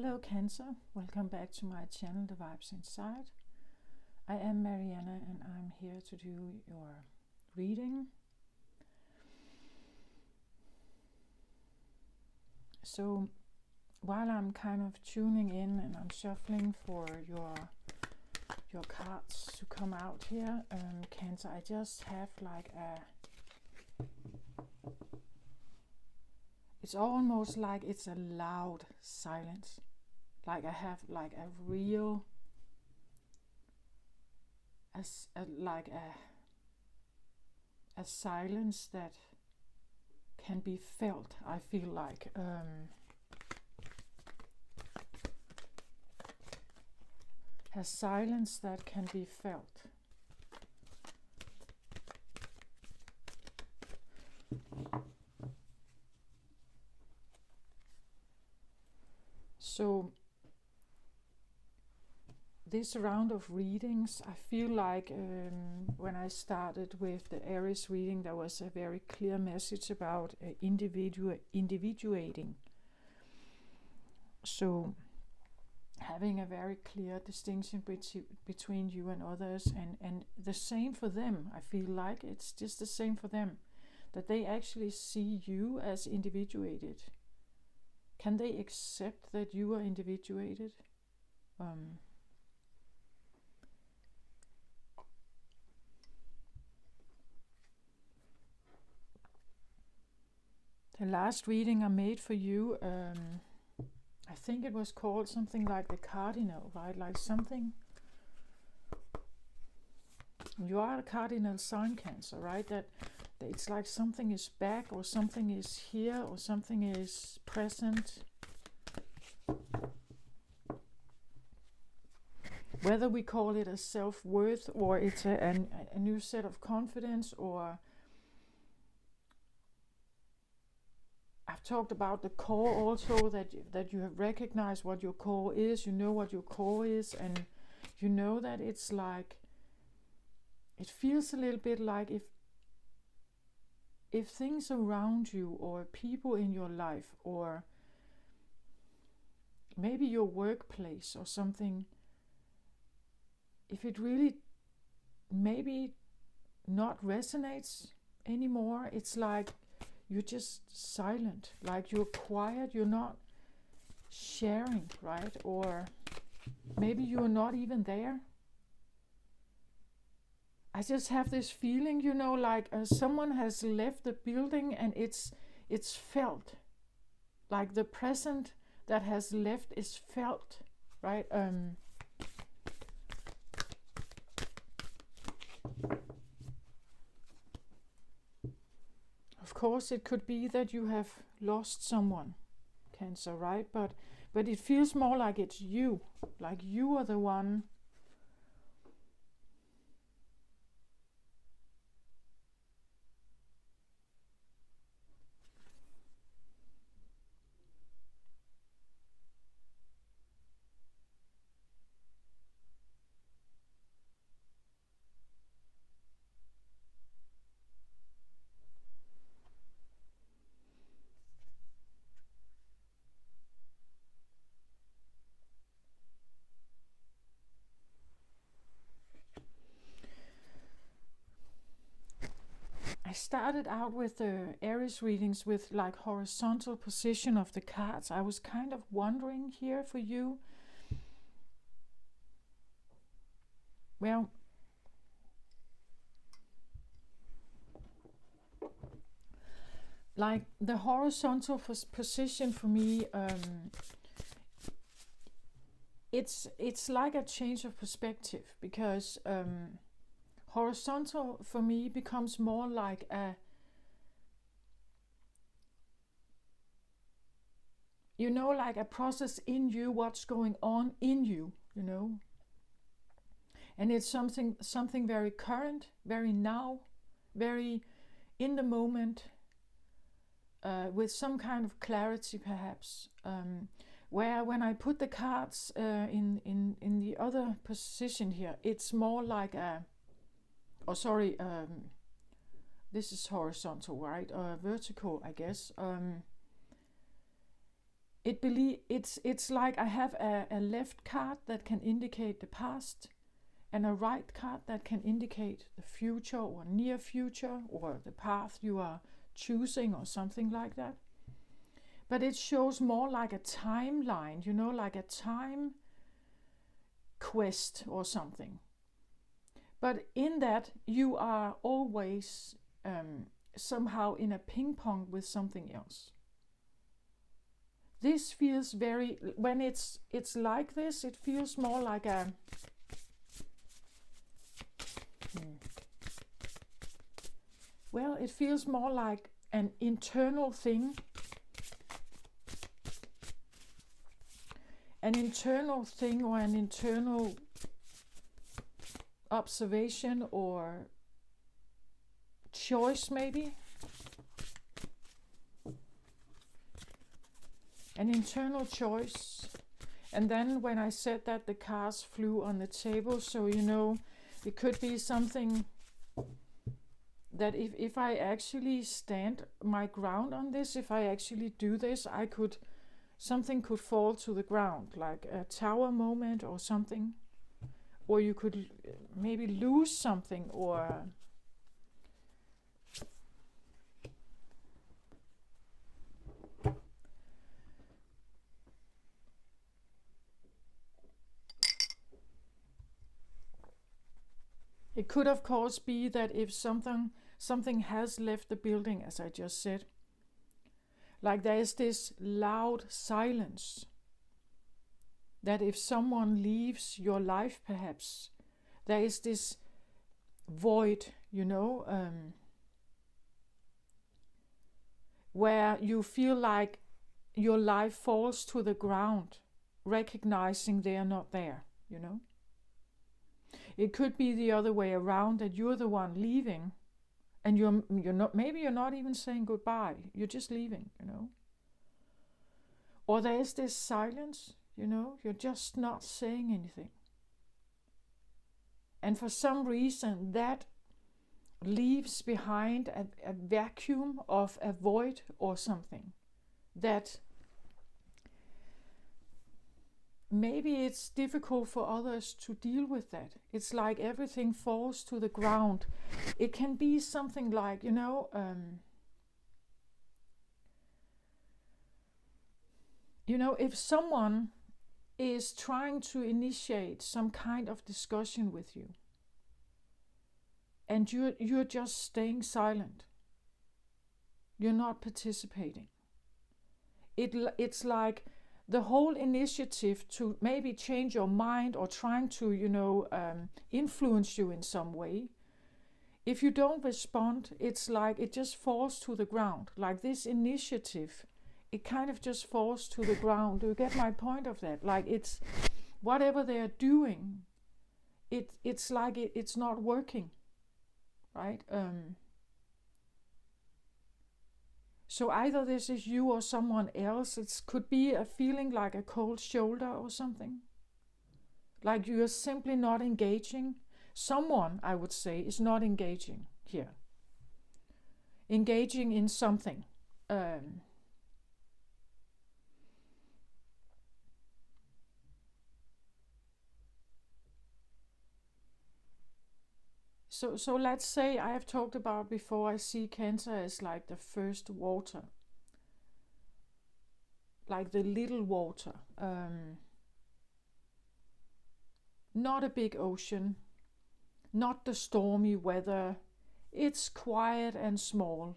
Hello Cancer, welcome back to my channel The Vibes Inside. I am Mariana and I'm here to do your reading. So while I'm kind of tuning in and I'm shuffling for your cards to come out here, Cancer, I just have like it's almost like it's a loud silence. Like I have like a real, a silence that can be felt. I feel like a silence that can be felt. So this round of readings, I feel like when I started with the Aries reading, there was a very clear message about individuating. So having a very clear distinction between you and others, and the same for them. I feel like it's just the same for them, that they actually see you as individuated. Can they accept that you are individuated? The last reading I made for you, I think it was called something like the cardinal, right? Like something. You are a cardinal sign, Cancer, right? That it's like something is back, or something is here, or something is present. Whether we call it a self-worth, or it's a new set of confidence, or I've talked about the core also, that you have recognized what your core is. You know what your core is, and you know that it's like, it feels a little bit like if things around you, or people in your life, or maybe your workplace or something, if it really maybe not resonates anymore, it's like you're just silent, like you're quiet, you're not sharing, right? Or maybe you're not even there. I just have this feeling, like someone has left the building, and it's felt. Like the present that has left is felt, right? Of course, it could be that you have lost someone, Cancer, right? But it feels more like it's you, like you are the one I started out with the Aries readings with like horizontal position of the cards. I was kind of wondering here for you. Well, like the horizontal position for me, it's like a change of perspective, because horizontal for me becomes more like like a process in you, what's going on in you, and it's something very current, very now, very in the moment, with some kind of clarity perhaps, where when I put the cards in the other position here, it's more like this is horizontal, right? Vertical, I guess. it's like I have a left card that can indicate the past and a right card that can indicate the future or near future or the path you are choosing or something like that. But it shows more like a timeline, like a time quest or something. But in that, you are always somehow in a ping pong with something else. This feels when it's like this, it feels more like a it feels more like an internal thing. An internal thing or an internal observation or choice, maybe. An internal choice. And then when I said that, the cards flew on the table, so it could be something that if I actually stand my ground on this, if I actually do this, something could fall to the ground, like a tower moment or something. Or you could maybe lose something, or it could of course be that if something has left the building, as I just said, like there is this loud silence, that if someone leaves your life, perhaps there is this void, where you feel like your life falls to the ground, recognizing they are not there, It could be the other way around, that you're the one leaving, and you're not, maybe you're not even saying goodbye, you're just leaving, Or there is this silence, you're just not saying anything. And for some reason that leaves behind a vacuum of a void or something, that maybe it's difficult for others to deal with that. It's like everything falls to the ground. It can be something like, if someone is trying to initiate some kind of discussion with you, and you're just staying silent, you're not participating. It's like the whole initiative to maybe change your mind or trying to, influence you in some way. If you don't respond, it's like it just falls to the ground. Like this initiative, it kind of just falls to the ground. Do you get my point of that? Like it's whatever they are doing, it's like it's not working, right? So either this is you or someone else. It could be a feeling like a cold shoulder or something. Like you are simply not engaging. Someone, I would say, is not engaging here. Engaging in something. So let's say I have talked about before, I see Cancer as like the first water. Like the little water. Not a big ocean. Not the stormy weather. It's quiet and small.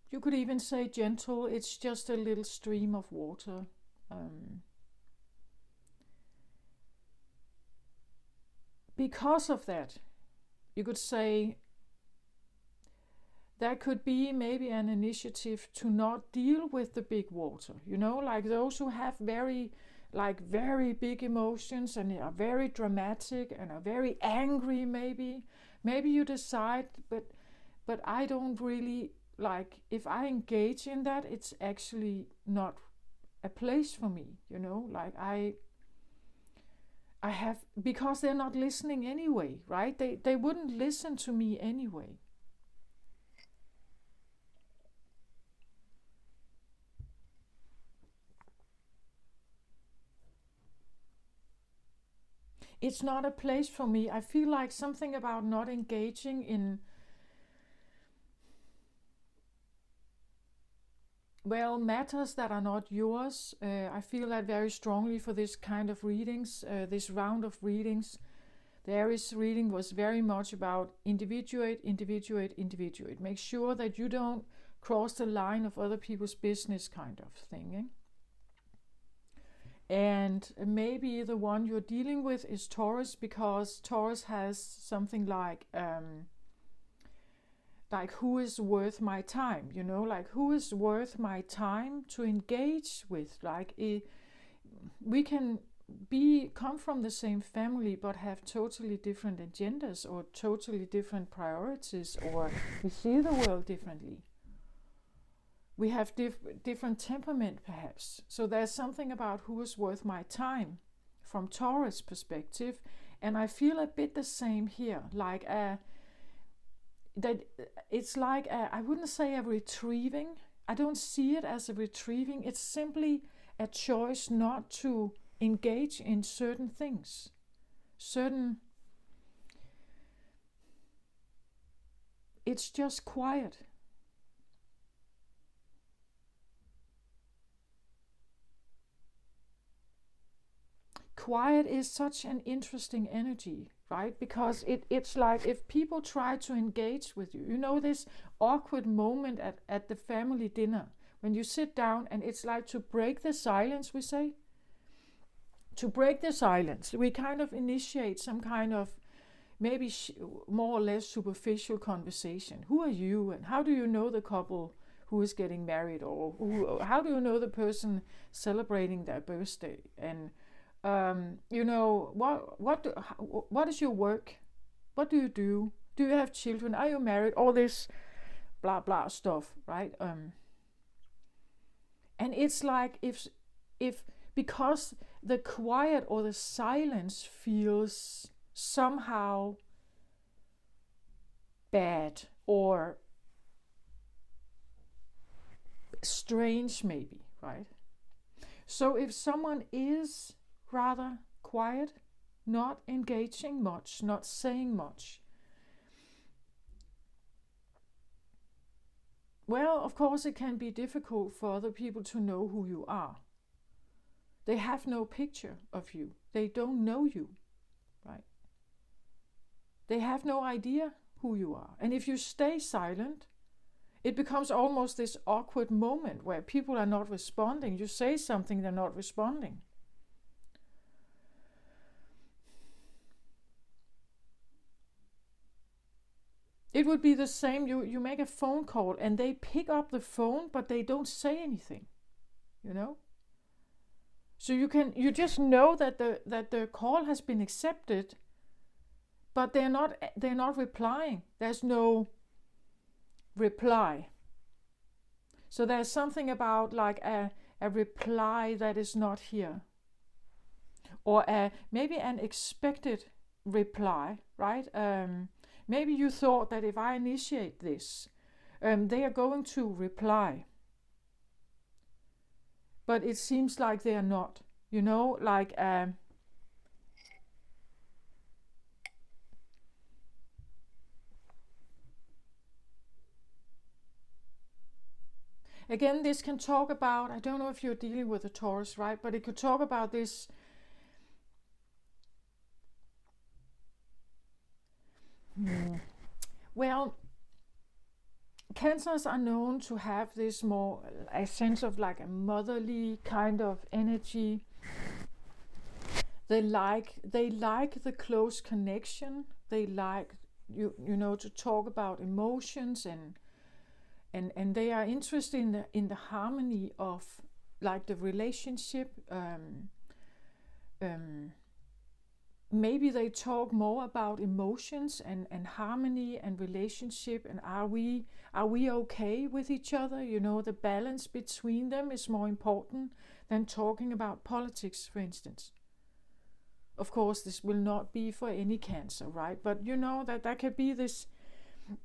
You could even say gentle. It's just a little stream of water. Because of that, you could say there could be maybe an initiative to not deal with the big water, like those who have very big emotions and are very dramatic and are very angry. Maybe you decide, but I don't really like, if I engage in that, it's actually not a place for me, like I have, because they're not listening anyway, right? They wouldn't listen to me anyway. it's not a place for me. I feel like something about not engaging in, well, matters that are not yours. I feel that very strongly for this kind of readings, this round of readings. The Aries reading was very much about individuate, individuate, individuate. Make sure that you don't cross the line of other people's business, kind of thing. Eh? And maybe the one you're dealing with is Taurus, because Taurus has something like who is worth my time, you know, like who is worth my time to engage with. Like we can come from the same family but have totally different agendas or totally different priorities, or we see the world differently. We have different temperament perhaps. So there's something about who is worth my time from Taurus perspective, and I feel a bit the same here, like that it's like I wouldn't say a retrieving. I don't see it as a retrieving. It's simply a choice not to engage in certain things, it's just quiet. Quiet is such an interesting energy, right? Because it's like if people try to engage with you, you know, this awkward moment at the family dinner when you sit down and it's like to break the silence, we say. To break the silence, we kind of initiate some kind of maybe more or less superficial conversation. Who are you, and how do you know the couple who is getting married, or how do you know the person celebrating their birthday? And you know, what is your work? What do you do? Do you have children? Are you married? All this blah blah stuff, right? And it's like if because the quiet or the silence feels somehow bad or strange, maybe, right? So if someone is rather quiet, not engaging much, not saying much, well, of course it can be difficult for other people to know who you are. They have no picture of you. They don't know you, right? They have no idea who you are. And if you stay silent, it becomes almost this awkward moment where people are not responding. You say something, they're not responding. It would be the same, you make a phone call and they pick up the phone, but they don't say anything, you know? So you just know that the call has been accepted, but they're not replying. There's no reply. So there's something about like a reply that is not here, or maybe an expected reply, right? Maybe you thought that if I initiate this, they are going to reply. But it seems like they are not, you know, like again, this can talk about, I don't know if you're dealing with a Taurus, right? But it could talk about this well, Cancers are known to have this more a sense of like a motherly kind of energy. They like the close connection. They like you know, to talk about emotions, and they are interested in the harmony of like the relationship. Maybe they talk more about emotions and harmony and relationship, and are we okay with each other? You know, the balance between them is more important than talking about politics, for instance. Of course, this will not be for any Cancer, right? But you know that there could be this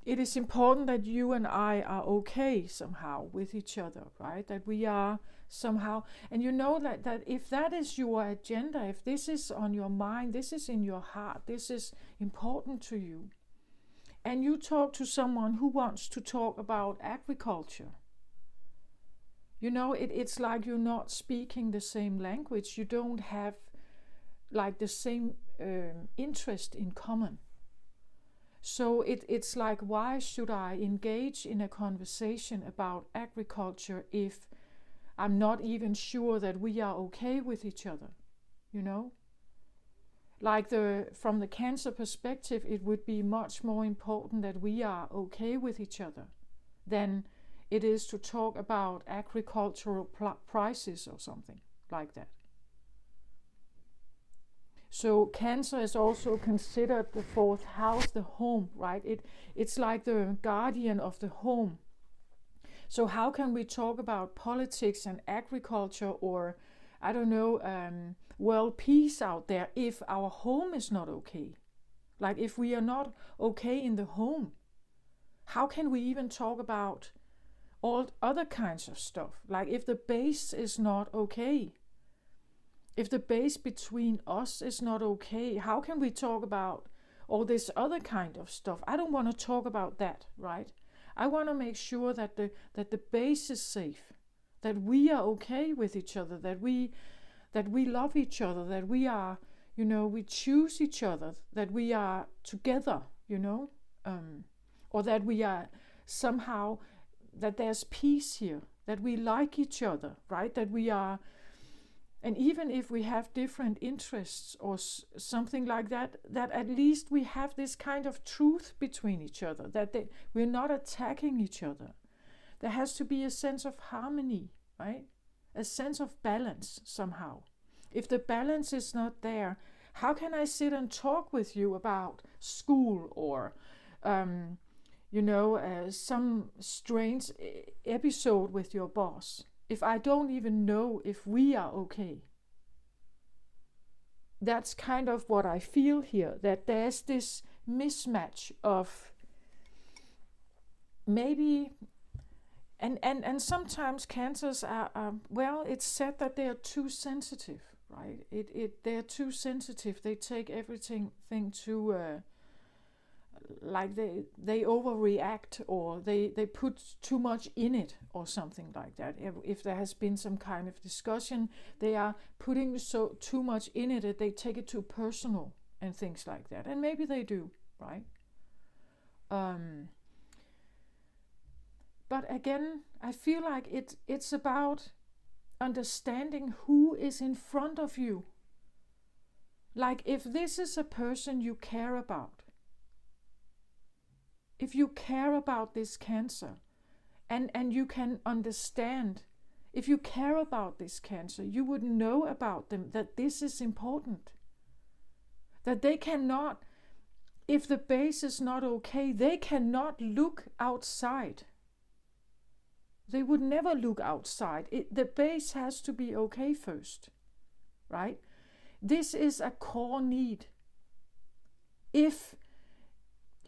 it is important that you and I are okay somehow with each other, right? That we are somehow, and you know that if that is your agenda, if this is on your mind, this is in your heart, this is important to you, and you talk to someone who wants to talk about agriculture, you know, it's like you're not speaking the same language. You don't have like the same interest in common. So it's like, why should I engage in a conversation about agriculture if I'm not even sure that we are okay with each other, you know? Like from the cancer perspective, it would be much more important that we are okay with each other than it is to talk about agricultural prices or something like that. So Cancer is also considered the fourth house, the home, right? It's like the guardian of the home. So how can we talk about politics and agriculture or, I don't know, world peace out there if our home is not okay? Like if we are not okay in the home, how can we even talk about all other kinds of stuff? Like if the base is not okay, if the base between us is not okay, how can we talk about all this other kind of stuff? I don't want to talk about that, right? I want to make sure that the base is safe, that we are okay with each other, that we love each other, that we are, you know, we choose each other, that we are together, you know, or that we are somehow, that there's peace here, that we like each other, right? That we are, and even if we have different interests or something like that, that at least we have this kind of truth between each other, that we're not attacking each other. There has to be a sense of harmony, right? A sense of balance somehow. If the balance is not there, how can I sit and talk with you about school or, you know, some strange episode with your boss, if I don't even know if we are okay? That's kind of what I feel here, that there's this mismatch of maybe, and sometimes cancers are well, it's said that they are too sensitive, right? They're too sensitive. They take everything too like they overreact, or they put too much in it or something like that. If there has been some kind of discussion, they are putting too much in it that they take it too personal and things like that. And maybe they do, right? But again, I feel like it's about understanding who is in front of you. Like if this is a person you care about, if you care about this cancer, and you can understand, if you care about this cancer, you would know about them that this is important. That they cannot, if the base is not okay, they cannot look outside. They would never look outside. The base has to be okay first, right? This is a core need. If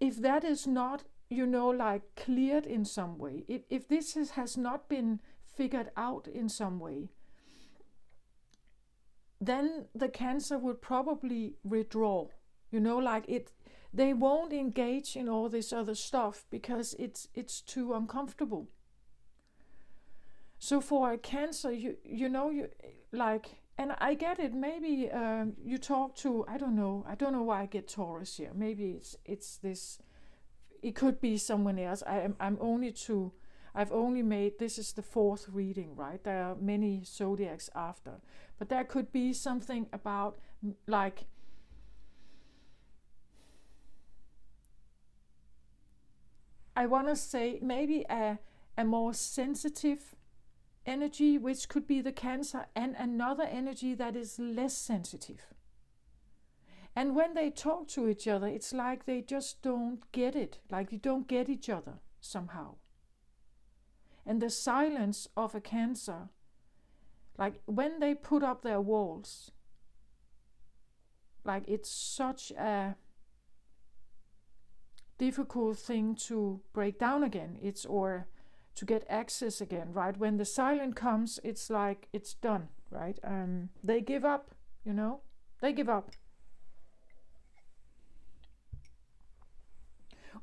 that is not, you know, like cleared in some way, if this has not been figured out in some way, then the cancer would probably withdraw, you know, like they won't engage in all this other stuff because it's too uncomfortable. So for a cancer, you know, you like, and I get it. Maybe you talk to, I don't know why I get Taurus here. Maybe it's this. It could be someone else. I've only made, this is the fourth reading, right? There are many zodiacs after, but there could be something about like, I want to say maybe a more sensitive energy, which could be the cancer, and another energy that is less sensitive. And when they talk to each other, it's like they just don't get it, like you don't get each other somehow. And the silence of a cancer, like when they put up their walls, like it's such a difficult thing to break down again. It's or to get access again, right? When the silence comes, it's like it's done, right? They give up, you know, they give up.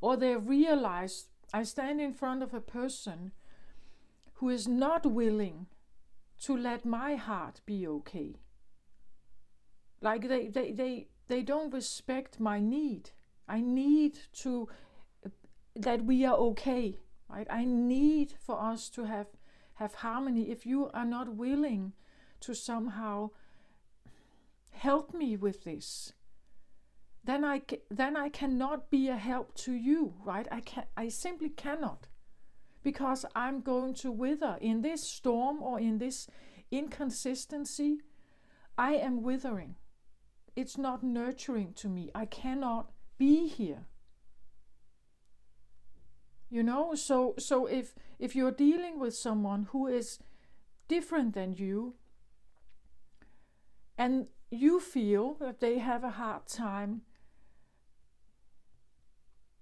Or they realize I stand in front of a person who is not willing to let my heart be okay. Like they don't respect my need. I need to that we are okay, right? I need for us to have harmony. If you are not willing to somehow help me with this, then I cannot be a help to you, right? I simply cannot, because I'm going to wither in this storm or in this inconsistency. I am withering. It's not nurturing to me. I cannot be here. You know, so if you're dealing with someone who is different than you, and you feel that they have a hard time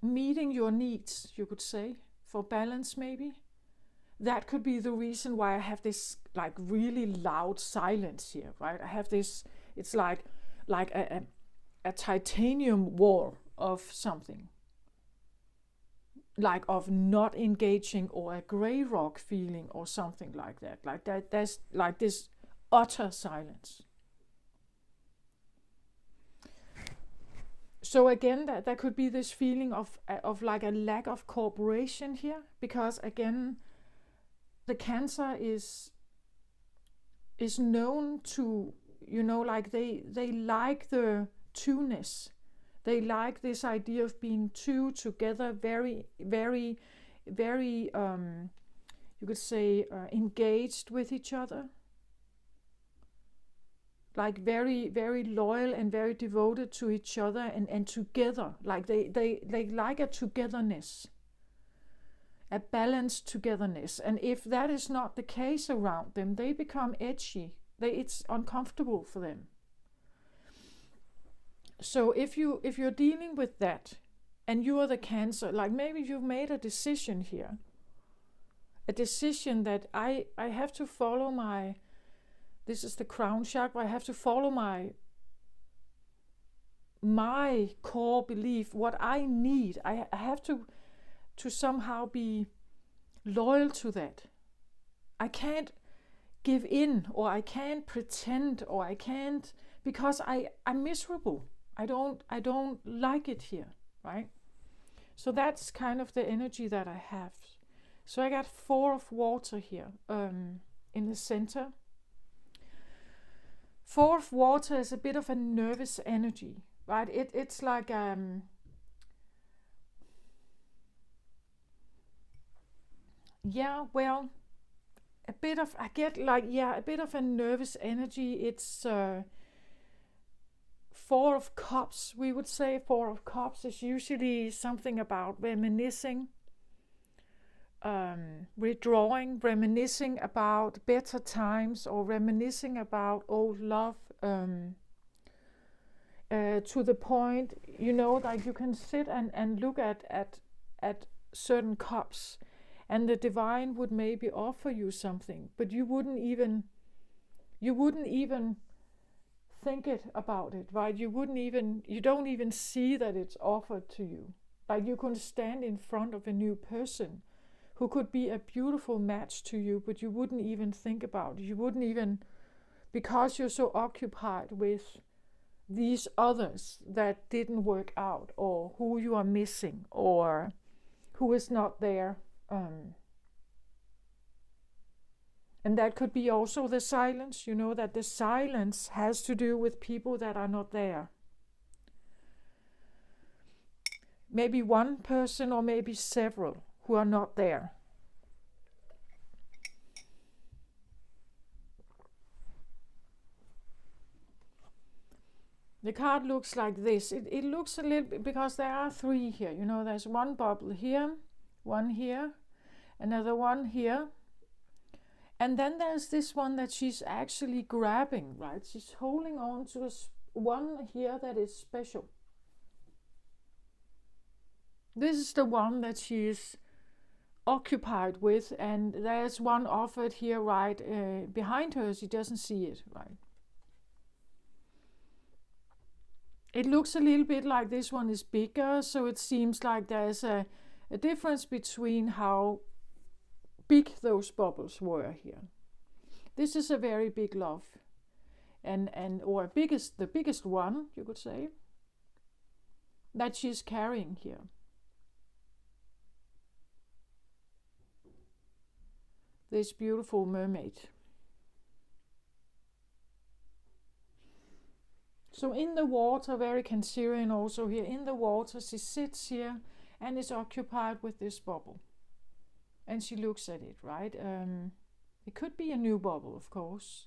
meeting your needs, you could say, for balance maybe, that could be the reason why I have this like really loud silence here, right? I have this, it's like a titanium wall of something, like of not engaging, or a gray rock feeling or something like that. Like that, there's like this utter silence. So again, that could be this feeling of like a lack of cooperation here, because again, the Cancer is known to, you know, like they like the two-ness. They like this idea of being two together, very, very, very, you could say, engaged with each other. Like very, very loyal and very devoted to each other and together. Like they like a togetherness, a balanced togetherness. And if that is not the case around them, they become edgy. It's uncomfortable for them. So if you're dealing with that, and you are the Cancer, like maybe you've made a decision here, a decision that I have to follow my, this is the crown chakra, I have to follow my core belief, what I need. I have to somehow be loyal to that. I can't give in, or I can't pretend, or I can't, because I'm miserable. I don't like it here, right? So that's kind of the energy that I have. So I got 4 of water here in the center. 4 of water is a bit of a nervous energy, right? It's like yeah, well, a bit of, I get like, yeah, a bit of a nervous energy. It's 4 of Cups, we would say. 4 of Cups is usually something about reminiscing, withdrawing, reminiscing about better times, or reminiscing about old love, to the point, you know, like you can sit and look at certain cups, and the divine would maybe offer you something, but you wouldn't even think it about it, right? You don't even see that it's offered to you. Like you can stand in front of a new person who could be a beautiful match to you, but you wouldn't even think about it. You wouldn't even, because you're so occupied with these others that didn't work out, or who you are missing, or who is not there. And that could be also the silence, you know, that the silence has to do with people that are not there. Maybe one person, or maybe several who are not there. The card looks like this. It looks a little bit, because there are 3 here. You know, there's one bubble here, one here, another one here. And then there's this one that she's actually grabbing, right? She's holding on to one here that is special. This is the one that she is occupied with, and there's one offered here right behind her. She doesn't see it, right? It looks a little bit like this one is bigger, so it seems like there's a difference between how big those bubbles were here. This is a very big love, and or the biggest one, you could say, that she's carrying here. This beautiful mermaid. So in the water, very Cancerian also here, in the water she sits here and is occupied with this bubble. And she looks at it, right? It could be a new bubble, of course.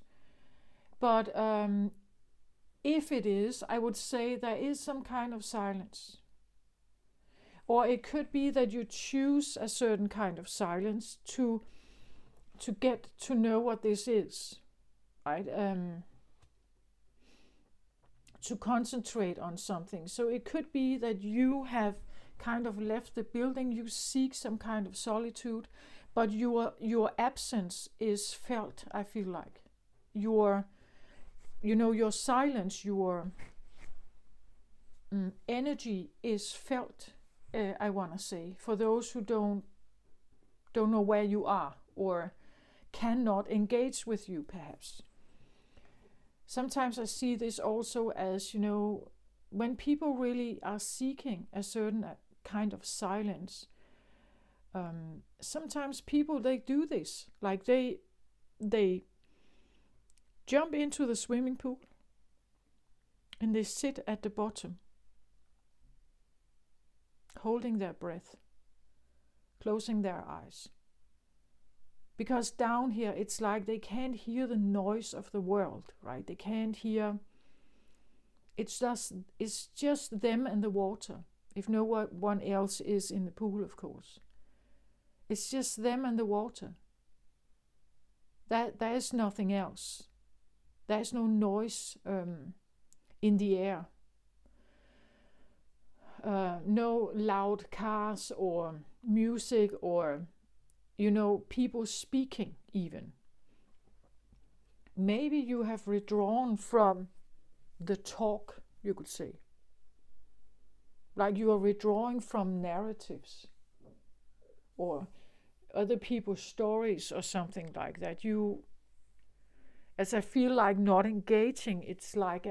But if it is, I would say there is some kind of silence. Or it could be that you choose a certain kind of silence to get to know what this is, right? To concentrate on something. So it could be that you have kind of left the building, you seek some kind of solitude, but your absence is felt, I feel like. Your silence, your energy is felt, I want to say, for those who don't know where you are or cannot engage with you, perhaps. Sometimes I see this also as, when people really are seeking a certain kind of silence, sometimes people, they do this. Like they jump into the swimming pool and they sit at the bottom, holding their breath, closing their eyes. Because down here, it's like they can't hear the noise of the world, right? They can't hear. It's just them and the water. If no one else is in the pool, of course. It's just them and the water. There is nothing else. There is no noise in the air. No loud cars or music or people speaking even. Maybe you have withdrawn from the talk, you could say. Like you are withdrawing from narratives or other people's stories or something like that. As I feel like not engaging, it's like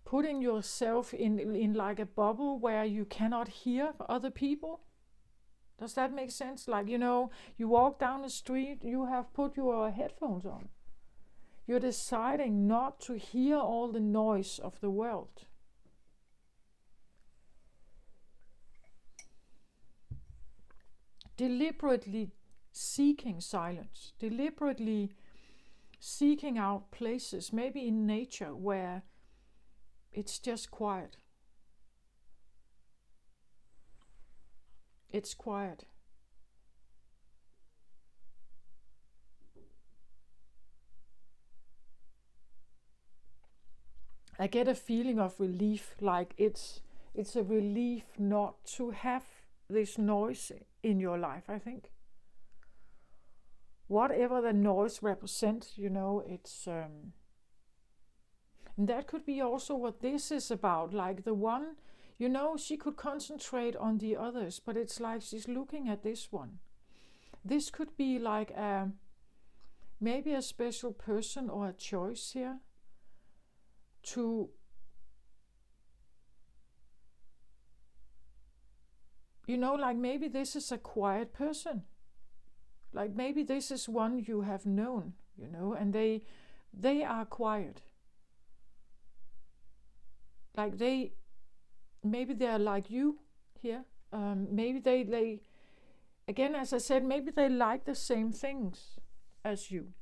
putting yourself in like a bubble where you cannot hear other people. Does that make sense? Like, you walk down the street, you have put your headphones on. You're deciding not to hear all the noise of the world. Deliberately seeking silence, deliberately seeking out places, maybe in nature, where it's just quiet. It's quiet. I get a feeling of relief, like it's a relief not to have this noise in your life, I think. Whatever the noise represents, it's and that could be also what this is about, like the one. She could concentrate on the others, but it's like she's looking at this one. This could be like maybe a special person or a choice here to, like maybe this is a quiet person. Like maybe this is one you have known, and they are quiet. Like maybe they are like you here. Maybe they, again, as I said, maybe they like the same things as you.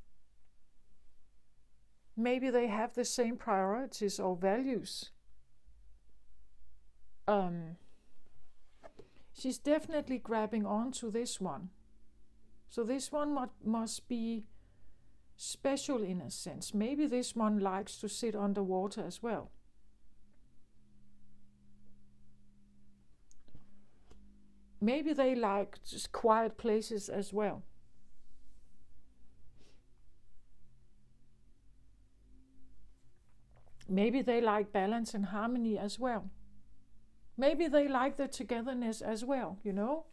Maybe they have the same priorities or values. She's definitely grabbing onto this one. So this one must be special in a sense. Maybe this one likes to sit underwater as well. maybe they like just quiet places as well. Maybe they like balance and harmony as well. Maybe they like the togetherness as well, you know.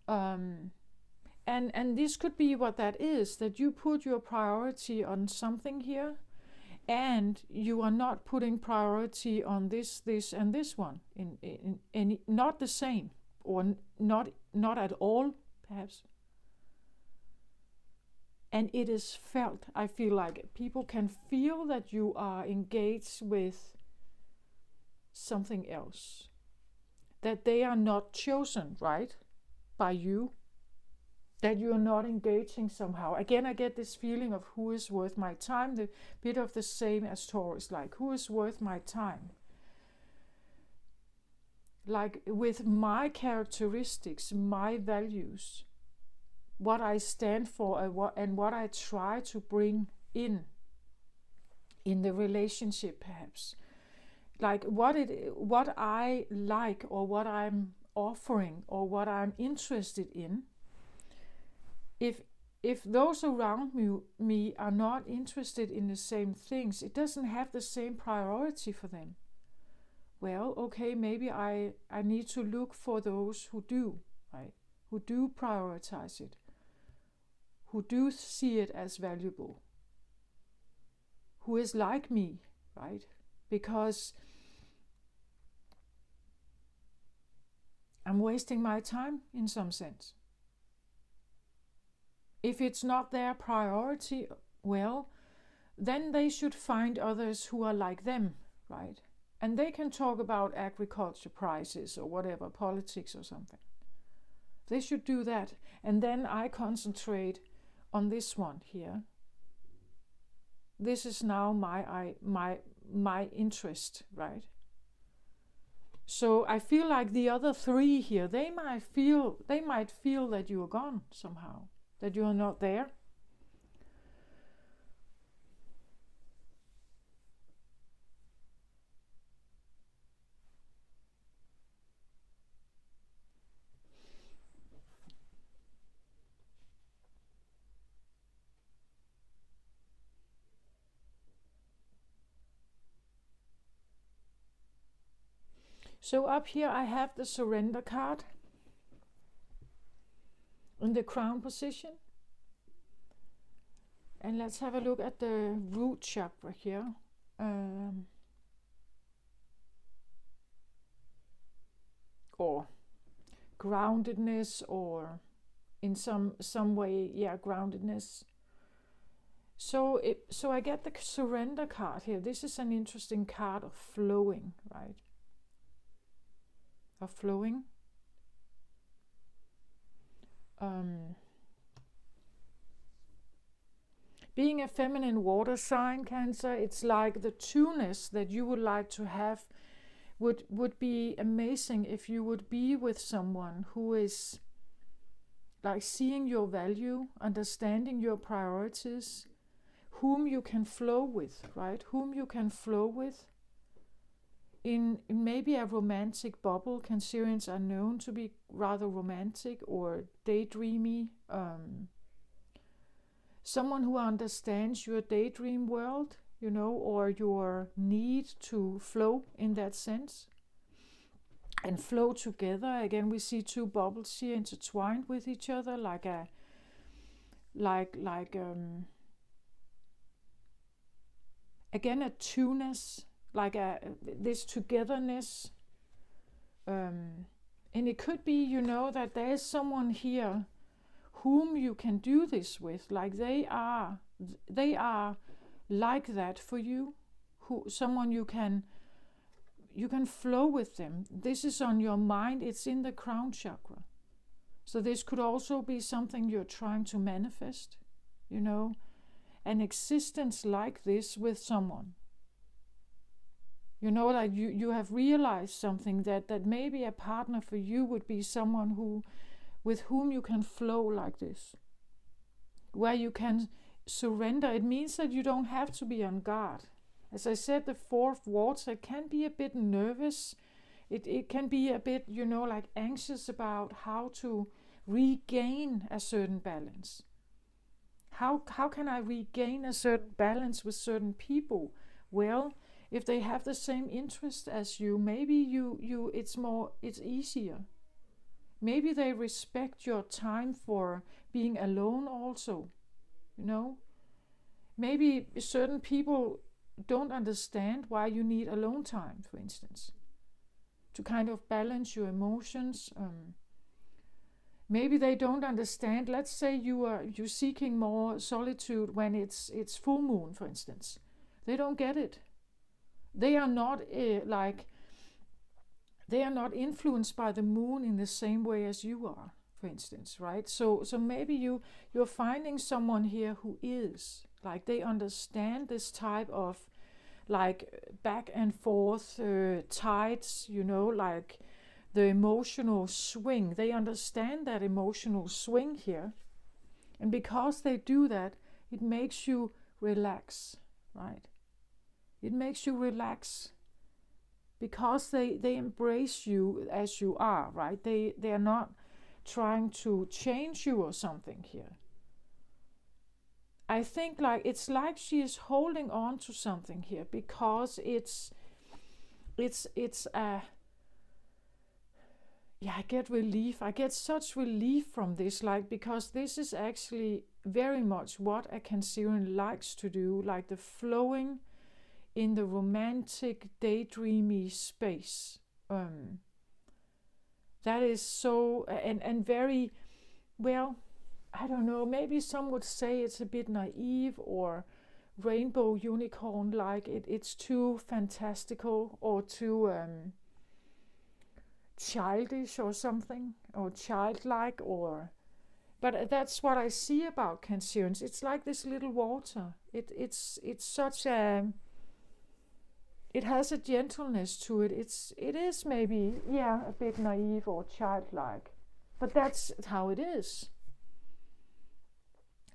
And this could be what that is, that you put your priority on something here, and you are not putting priority on this, and this one, in not the same, or not at all, perhaps. And it is felt. I feel like people can feel that you are engaged with something else, that they are not chosen, right, by you, that you are not engaging somehow. Again, I get this feeling of who is worth my time, the bit of the same as Taurus, like who is worth my time. Like with my characteristics, my values, what I stand for, and what I try to bring in the relationship, perhaps. Like what I like, or what I'm offering, or what I'm interested in. If those around me are not interested in the same things, it doesn't have the same priority for them. Well, okay, maybe I need to look for those who do, right? Who do prioritize it, who do see it as valuable, who is like me, right? Because I'm wasting my time in some sense. If it's not their priority, well, then they should find others who are like them, right? And they can talk about agriculture prices or whatever, politics or something. They should do that. And then I concentrate on this one here. This is now my interest, right? So I feel like the other three here, they might feel that you are gone somehow, that you are not there. So up here I have the surrender card in the crown position. And let's have a look at the root chakra here. Or groundedness, or in some way, yeah, groundedness. So I get the surrender card here. This is an interesting card of flowing, right? Of flowing. Being a feminine water sign, Cancer, it's like the two-ness that you would like to have would be amazing if you would be with someone who is like seeing your value, understanding your priorities, whom you can flow with, right? Whom you can flow with in maybe a romantic bubble. Cancerians are known to be rather romantic or daydreamy. Someone who understands your daydream world, you know, or your need to flow in that sense and flow together. Again, we see two bubbles here intertwined with each other, like again a two-ness, like this togetherness. And it could be, you know, that there is someone here whom you can do this with, like they are like that for you, someone you can flow with them. This is on your mind, it's in the crown chakra. So this could also be something you're trying to manifest, you know, an existence like this with someone. You know, like you have realized something, that maybe a partner for you would be someone with whom you can flow like this, where you can surrender. It means that you don't have to be on guard. As I said, the fourth water can be a bit nervous It can be a bit, like anxious about how to regain a certain balance. How can I regain a certain balance with certain people? Well, if they have the same interest as you, maybe it's easier. Maybe they respect your time for being alone also, you know? Maybe certain people don't understand why you need alone time, for instance, to kind of balance your emotions. Maybe they don't understand. Let's say you're seeking more solitude when it's full moon, for instance. They don't get it. They are not they are not influenced by the moon in the same way as you are, for instance, right? So maybe you're finding someone here who is like, they understand this type of like back and forth tides, like the emotional swing. They understand that emotional swing here. And because they do that, it makes you relax, right? It makes you relax because they embrace you as you are, right? They are not trying to change you or something here. I think like it's like she is holding on to something here because it's a I get relief. I get such relief from this, like, because this is actually very much what a Cancerian likes to do, like the flowing in the romantic, daydreamy space. That is so, and very, well, I don't know, maybe some would say it's a bit naive or rainbow unicorn, like it's too fantastical or too childish or something, or childlike, or but that's what I see about Cancerians. It's like this little water. It's such a, it has a gentleness to it. It is maybe a bit naive or childlike, but that's how it is.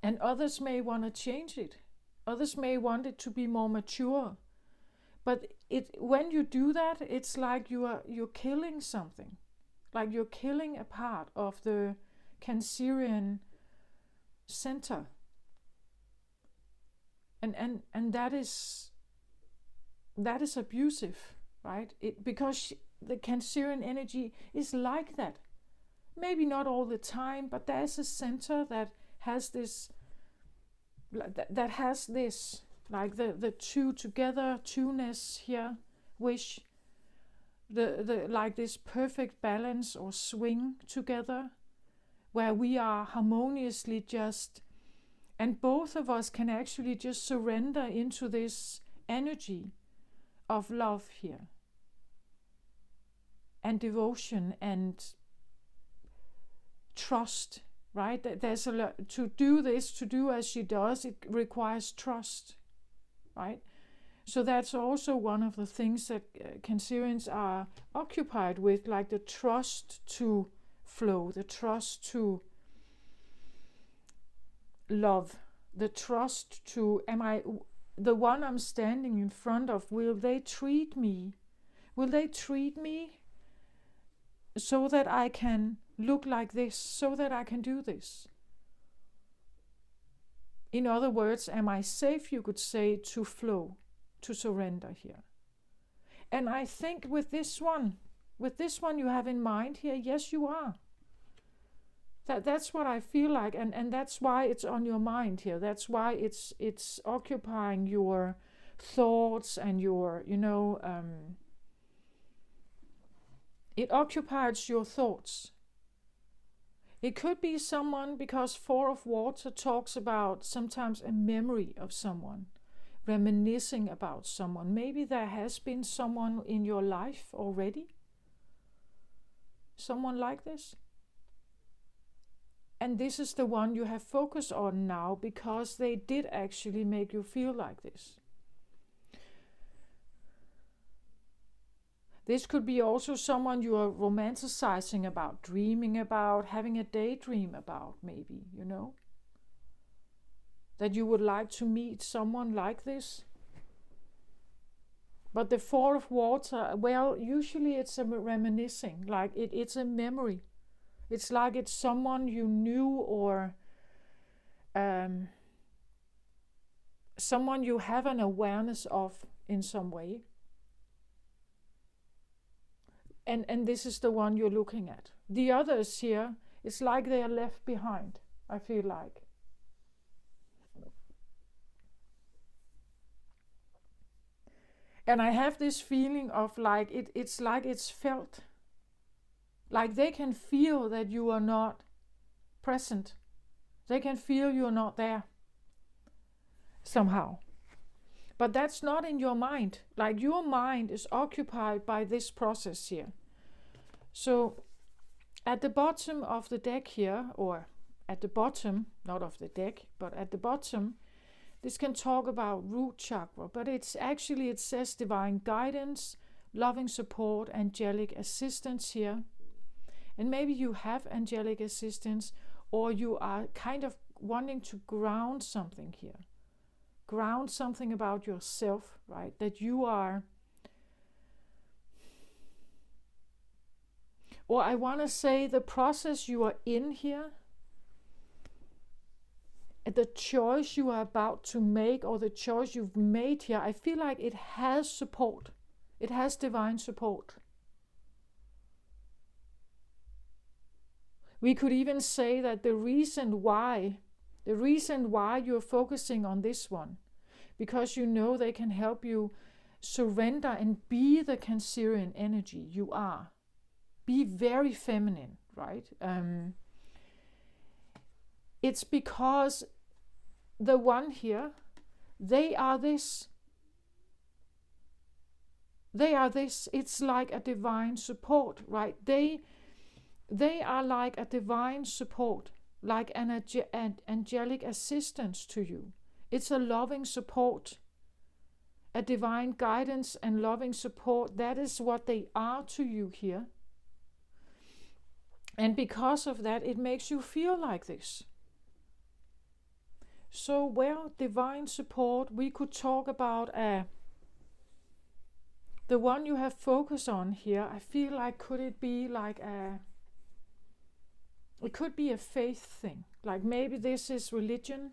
And others may want to change it. Others may want it to be more mature. But when you do that, it's like you're killing something. Like you're killing a part of the Cancerian center. And that is abusive, right? Because the Cancerian energy is like that. Maybe not all the time, but there's a center that has this, like the two together, two-ness here, wish, the like this perfect balance or swing together, where we are harmoniously just, and both of us can actually just surrender into this energy of love here, and devotion and trust, right? There's a lot to do this, to do as she does, it requires trust, right? So that's also one of the things that Cancerians are occupied with, like the trust to flow, the trust to love, the trust to, am I the one I'm standing in front of? Will they treat me? Will they treat me so that I can look like this, so that I can do this? In other words, am I safe, you could say, to flow, to surrender here? And I think with this one you have in mind here, yes, you are. That's what I feel like, and that's why it's on your mind here. That's why it's occupying your thoughts and your, it occupies your thoughts. It could be someone, because Four of Water talks about sometimes a memory of someone, reminiscing about someone. Maybe there has been someone in your life already, someone like this. And this is the one you have focused on now, because they did actually make you feel like this. This could be also someone you are romanticizing about, dreaming about, having a daydream about, maybe, that you would like to meet someone like this. But the Four of Water, well, usually it's a reminiscing, like it's a memory. It's like it's someone you knew, or someone you have an awareness of in some way. And this is the one you're looking at. The others here, it's like they are left behind, I feel like. And I have this feeling of like it's like it's felt. Like they can feel that you are not present. They can feel you're not there somehow. But that's not in your mind. Like your mind is occupied by this process here. So at the bottom of the deck here, or at the bottom, not of the deck, but at the bottom, this can talk about root chakra, but it's actually, it says divine guidance, loving support, angelic assistance here. And maybe you have angelic assistance, or you are kind of wanting to ground something here. Ground something about yourself, right? That you are, or I want to say the process you are in here, the choice you are about to make, or the choice you've made here, I feel like it has support. It has divine support. We could even say that the reason why you're focusing on this one, because you know they can help you surrender and be the Cancerian energy you are. Be very feminine, right? It's because the one here, they are this. They are this. It's like a divine support, right? They are like a divine support, like an angelic assistance to you. It's a loving support, a divine guidance and loving support. That is what they are to you here. And because of that, it makes you feel like this. So, well, divine support, we could talk about the one you have focused on here. I feel like, could it be like it could be a faith thing. Like maybe this is religion,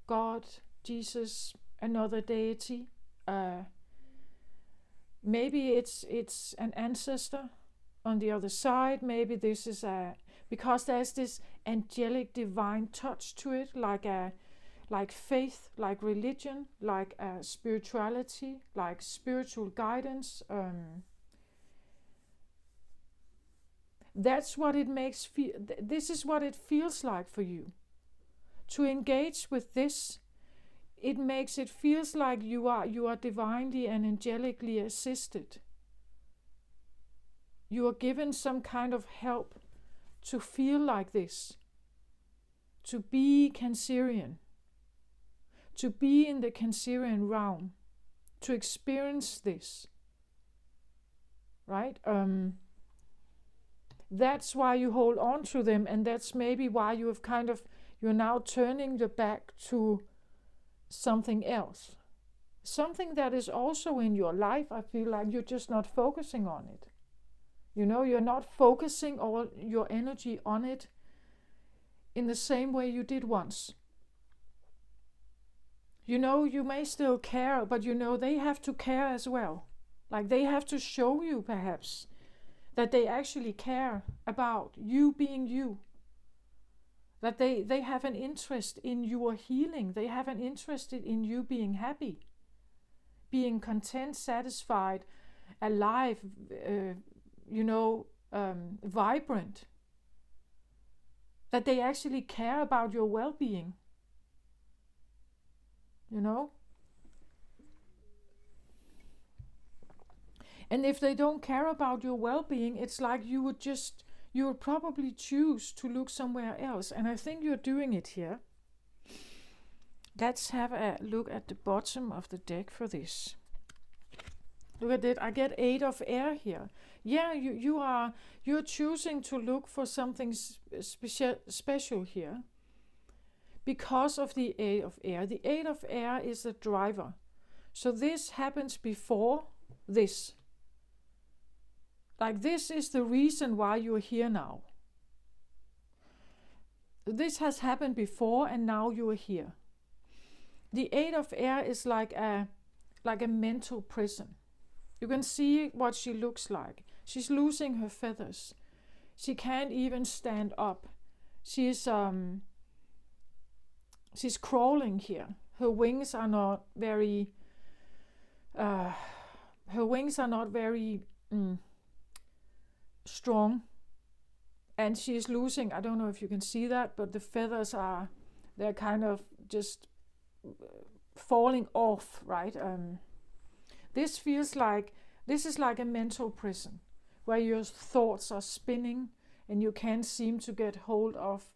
God, Jesus, another deity. Maybe it's an ancestor on the other side. Maybe this is because there's this angelic divine touch to it, like faith, like religion, like spirituality, like spiritual guidance. That's what it makes feel. This is what it feels like for you. To engage with this, it makes it feels like you are divinely and angelically assisted. You are given some kind of help to feel like this, to be Cancerian, to be in the Cancerian realm, to experience this, right? That's why you hold on to them, and that's maybe why you have you're now turning your back to something else. Something that is also in your life. I feel like you're just not focusing on it. You know, you're not focusing all your energy on it in the same way you did once. You know, you may still care, but you know, they have to care as well. Like they have to show you perhaps that they actually care about you being you. That they have an interest in your healing. They have an interest in you being happy, being content, satisfied, alive, vibrant. That they actually care about your well-being. You know? And if they don't care about your well-being, it's like you would probably choose to look somewhere else. And I think you're doing it here. Let's have a look at the bottom of the deck for this. Look at it. I get 8 of air here. Yeah, you're choosing to look for something special here because of the 8 of air. The 8 of air is the driver. So this happens before this. Like this is the reason why you're here now. This has happened before and now you are here. The Eight of Air is like a mental prison. You can see what she looks like. She's losing her feathers. She can't even stand up. She's crawling here. Her wings are not very strong. And she's losing, I don't know if you can see that, but the feathers they're kind of just falling off, right? This is like a mental prison where your thoughts are spinning and you can't seem to get hold of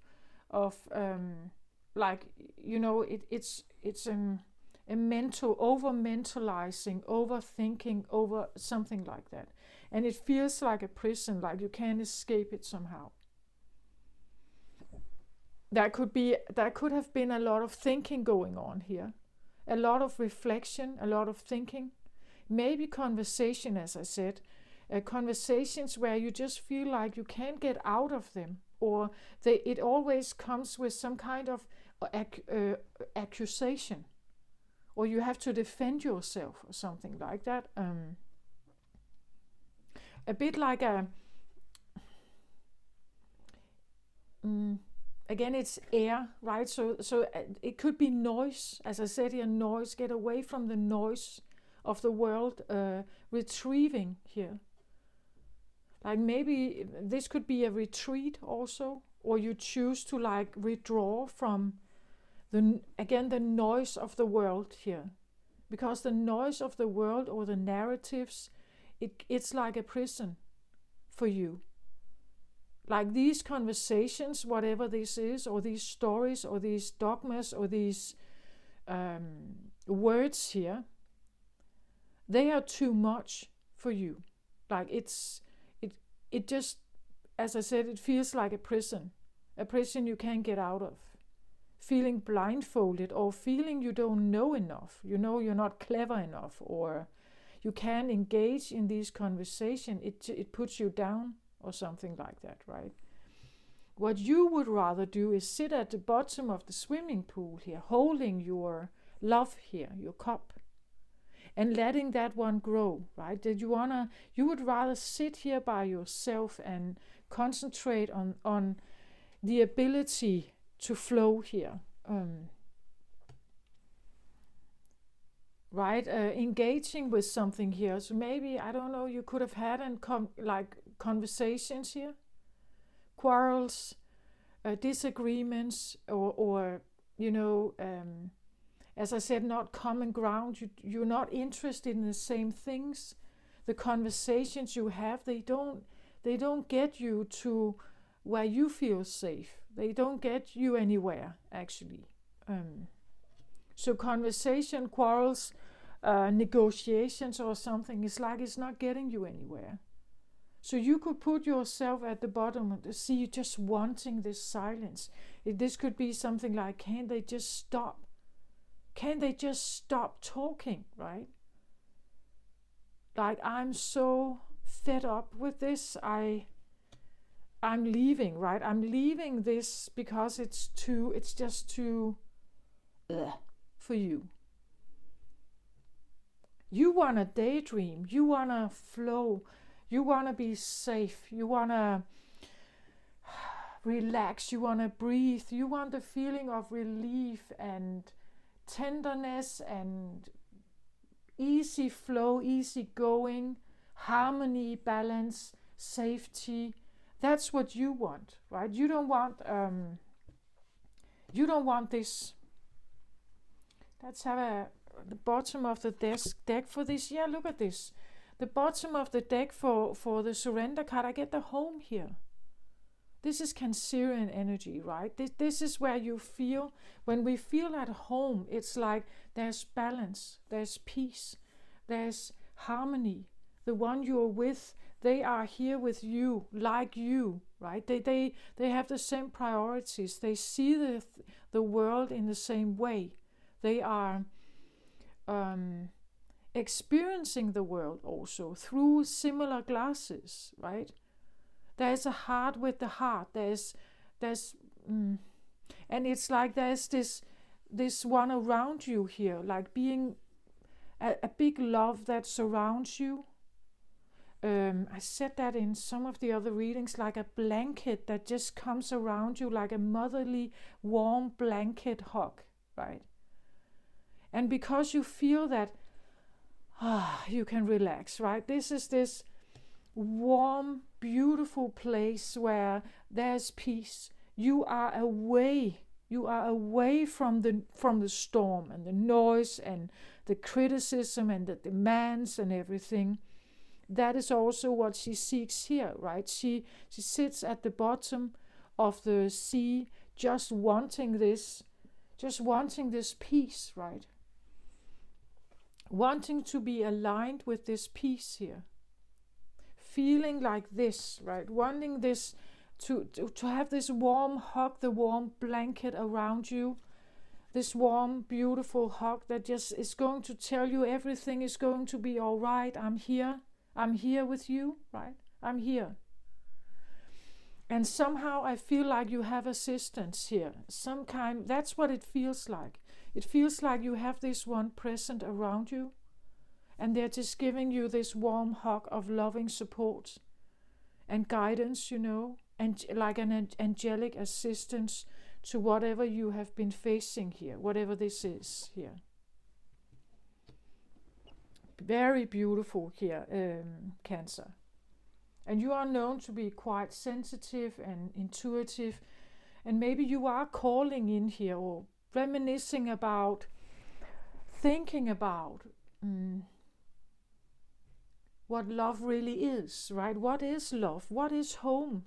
it's a mental, over-mentalizing, overthinking, over something like that. And it feels like a prison, like you can't escape it somehow. There could have been a lot of thinking going on here. A lot of reflection, a lot of thinking. Maybe conversation, as I said. Conversations where you just feel like you can't get out of them. Or it always comes with some kind of accusation. Or you have to defend yourself or something like that. A bit like again, it's air, right? So it could be noise, as I said here, noise. Get away from the noise of the world, retrieving here. Like maybe this could be a retreat also, or you choose to like withdraw from the noise of the world here, because the noise of the world or the narratives, it's like a prison for you. Like these conversations, whatever this is, or these stories, or these dogmas, or these words here, they are too much for you. Like it just, as I said, it feels like a prison you can't get out of. Feeling blindfolded, or feeling you don't know enough, you're not clever enough, or you can't engage in these conversations, it puts you down or something like that, right? What you would rather do is sit at the bottom of the swimming pool here, holding your love here, your cup, and letting that one grow, right? That you would rather sit here by yourself and concentrate on the ability to flow here. Right? Engaging with something here. So maybe, I don't know, you could have had conversations here, quarrels, disagreements, or as I said, not common ground. You're not interested in the same things. The conversations you have, they don't get you to where you feel safe. They don't get you anywhere, actually. So conversation, quarrels, negotiations or something, it's not getting you anywhere. So you could put yourself at the bottom of the sea, just wanting this silence. This could be something like, can they just stop? Can they just stop talking, right? Like, I'm so fed up with this. I'm leaving, right? I'm leaving this because it's just too for you. You want to daydream. You want to flow. You want to be safe. You want to relax. You want to breathe. You want the feeling of relief and tenderness and easy flow, easy going, harmony, balance, safety. That's what you want, right? You don't want this. Let's have the bottom of the deck for this. Yeah, look at this. The bottom of the deck for the surrender card, I get the home here. This is Cancerian energy, right? This is where you feel, when we feel at home, it's like there's balance, there's peace, there's harmony. The one you're with, they are here with you, like you, right? They have the same priorities. They see the world in the same way. They are experiencing the world also through similar glasses, right? There's a heart with the heart. There's and it's like there's this one around you here, like being a big love that surrounds you. I said that in some of the other readings, like a blanket that just comes around you, like a motherly, warm blanket hug, right? And because you feel that, you can relax, right? This is this warm, beautiful place where there's peace. You are away. You are away from the storm and the noise and the criticism and the demands and everything. That is also what she seeks here, right? She sits at the bottom of the sea, just wanting this peace, right? Wanting to be aligned with this peace here. Feeling like this, right? Wanting this to have this warm hug, the warm blanket around you. This warm, beautiful hug that just is going to tell you everything is going to be all right. I'm here. I'm here with you, right? I'm here. And somehow I feel like you have assistance here. Some kind, that's what it feels like. It feels like you have this one present around you, and they're just giving you this warm hug of loving support and guidance, and like an angelic assistance to whatever you have been facing here, whatever this is here. Very beautiful here, Cancer. And you are known to be quite sensitive and intuitive, and maybe you are calling in here or reminiscing about, thinking about what love really is, right? What is love? What is home?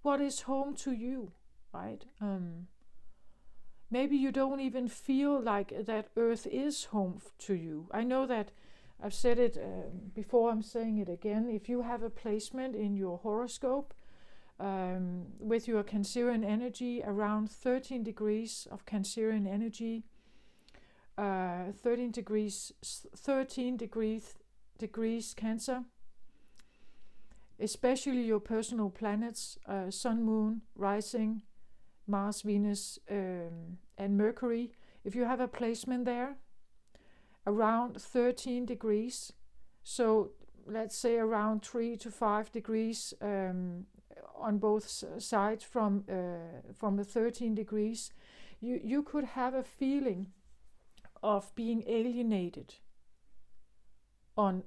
What is home to you, right? Maybe you don't even feel like that Earth is home to you. I know that I've said it before, I'm saying it again. If you have a placement in your horoscope with your Cancerian energy around 13 degrees of Cancerian energy, 13 degrees Cancer, especially your personal planets, Sun, Moon, Rising, Mars, Venus, and Mercury. If you have a placement there around 13 degrees, so let's say around 3 to 5 degrees on both sides from the 13 degrees, you could have a feeling of being alienated on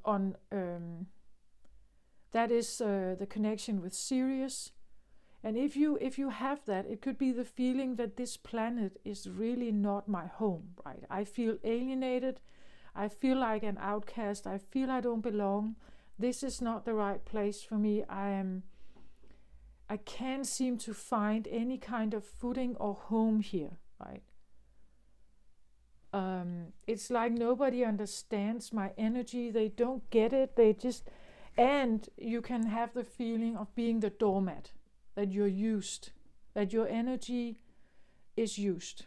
that is the connection with Sirius. And if you have that, it could be the feeling that this planet is really not my home, right? I feel alienated. I feel like an outcast. I feel I don't belong. This is not the right place for me. I can't seem to find any kind of footing or home here, right? It's like nobody understands my energy. They don't get it. And you can have the feeling of being the doormat, that you're used, that your energy is used.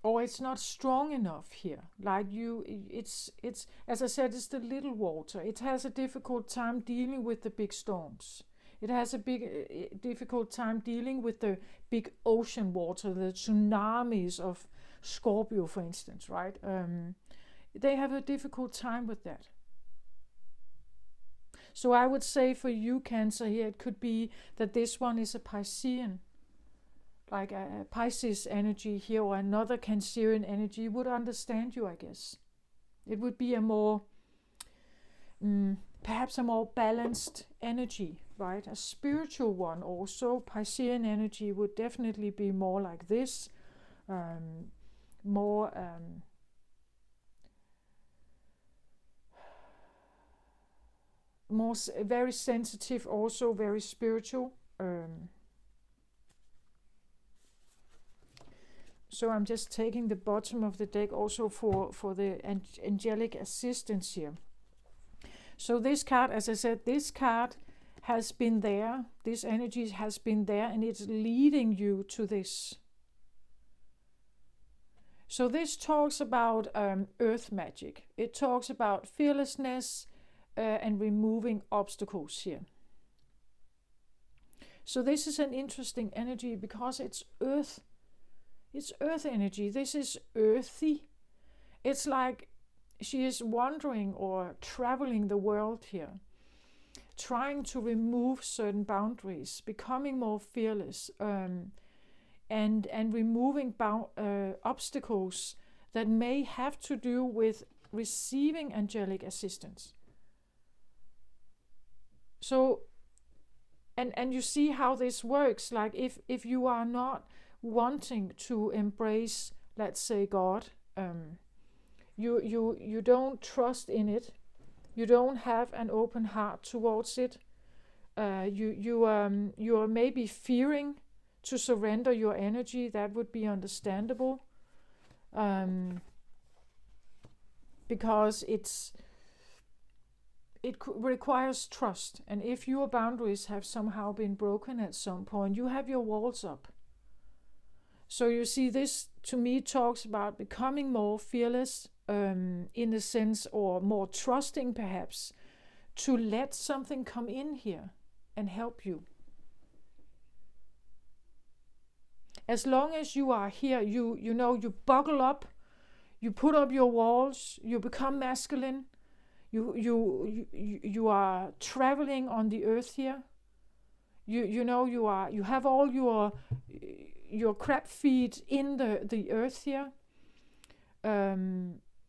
Or it's not strong enough here. Like it's as I said, it's the little water. It has a difficult time dealing with the big storms. It has a difficult time dealing with the big ocean water, the tsunamis of Scorpio, for instance, right? They have a difficult time with that. So I would say for you, Cancer, here, it could be that this one is a Piscean, like a Pisces energy here, or another Cancerian energy would understand you, I guess. It would be a more, perhaps a more balanced energy, right? A spiritual one also. Piscean energy would definitely be more like this, more very sensitive, also very spiritual. So I'm just taking the bottom of the deck also for the angelic assistance here. So this card, as I said, this card has been there. This energy has been there, and it's leading you to this. So this talks about earth magic. It talks about fearlessness and removing obstacles here. So this is an interesting energy because it's earth. It's earth energy. This is earthy. It's like she is wandering or traveling the world here, trying to remove certain boundaries, becoming more fearless, and removing obstacles that may have to do with receiving angelic assistance. So, and you see how this works. Like if you are not wanting to embrace, let's say, God, you don't trust in it, you don't have an open heart towards it. You are maybe fearing to surrender your energy. That would be understandable, because it requires trust. And if your boundaries have somehow been broken at some point, you have your walls up. So you see, this to me talks about becoming more fearless, in a sense, or more trusting perhaps, to let something come in here and help you. As long as you are here, you buckle up, you put up your walls, you become masculine, you are traveling on the earth here. You have all your crab feet in the earth here.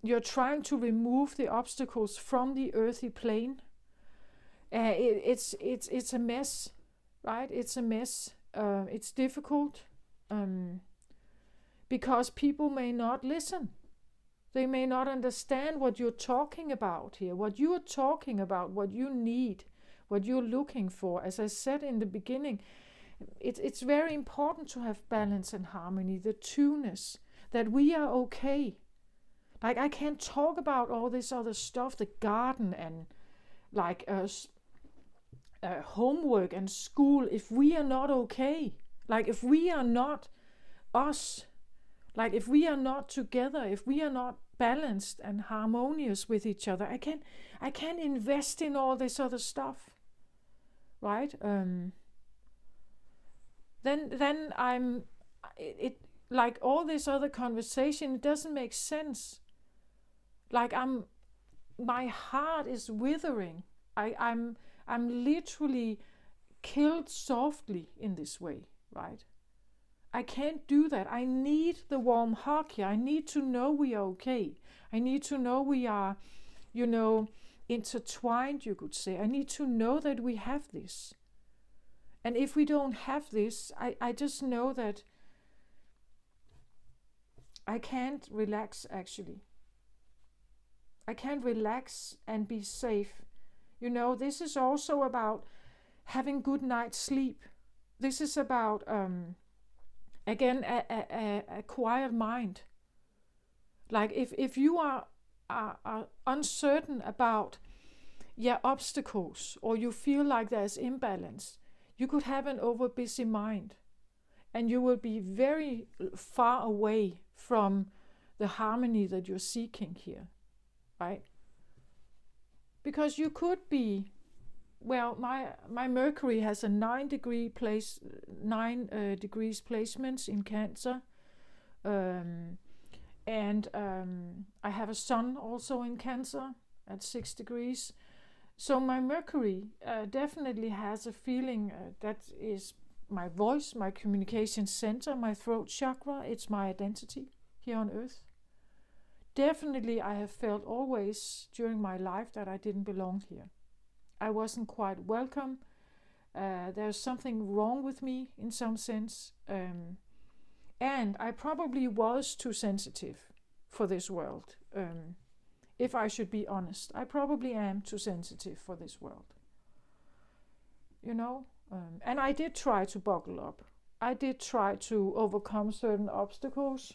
You're trying to remove the obstacles from the earthy plane. It's a mess, right? It's a mess. It's difficult, because people may not listen. They may not understand what you're talking about here, what you are talking about, what you need, what you're looking for. As I said in the beginning, it's very important to have balance and harmony, the two-ness, that we are okay. Like, I can't talk about all this other stuff, the garden and like homework and school, if we are not okay. Like, if we are not us, like if we are not together, if we are not balanced and harmonious with each other, I can't invest in all this other stuff, right? Then it like all this other conversation, it doesn't make sense. Like my heart is withering. I'm literally killed softly in this way, right? I can't do that. I need the warm hug here. I need to know we are okay. I need to know we are, intertwined, you could say. I need to know that we have this. And if we don't have this, I just know that I can't relax, actually. I can't relax and be safe. This is also about having good night's sleep. This is about, again, a quiet mind. Like if you are uncertain about obstacles, or you feel like there's imbalance, you could have an overbusy mind, and you will be very far away from the harmony that you're seeking here, right? Because you could be, my Mercury has a 9 degrees placements in Cancer, and I have a Sun also in Cancer at 6 degrees. So my Mercury definitely has a feeling that is my voice, my communication center, my throat chakra. It's my identity here on Earth. Definitely, I have felt always during my life that I didn't belong here. I wasn't quite welcome. There's something wrong with me in some sense. And I probably was too sensitive for this world. If I should be honest, I probably am too sensitive for this world. And I did try to buckle up. I did try to overcome certain obstacles.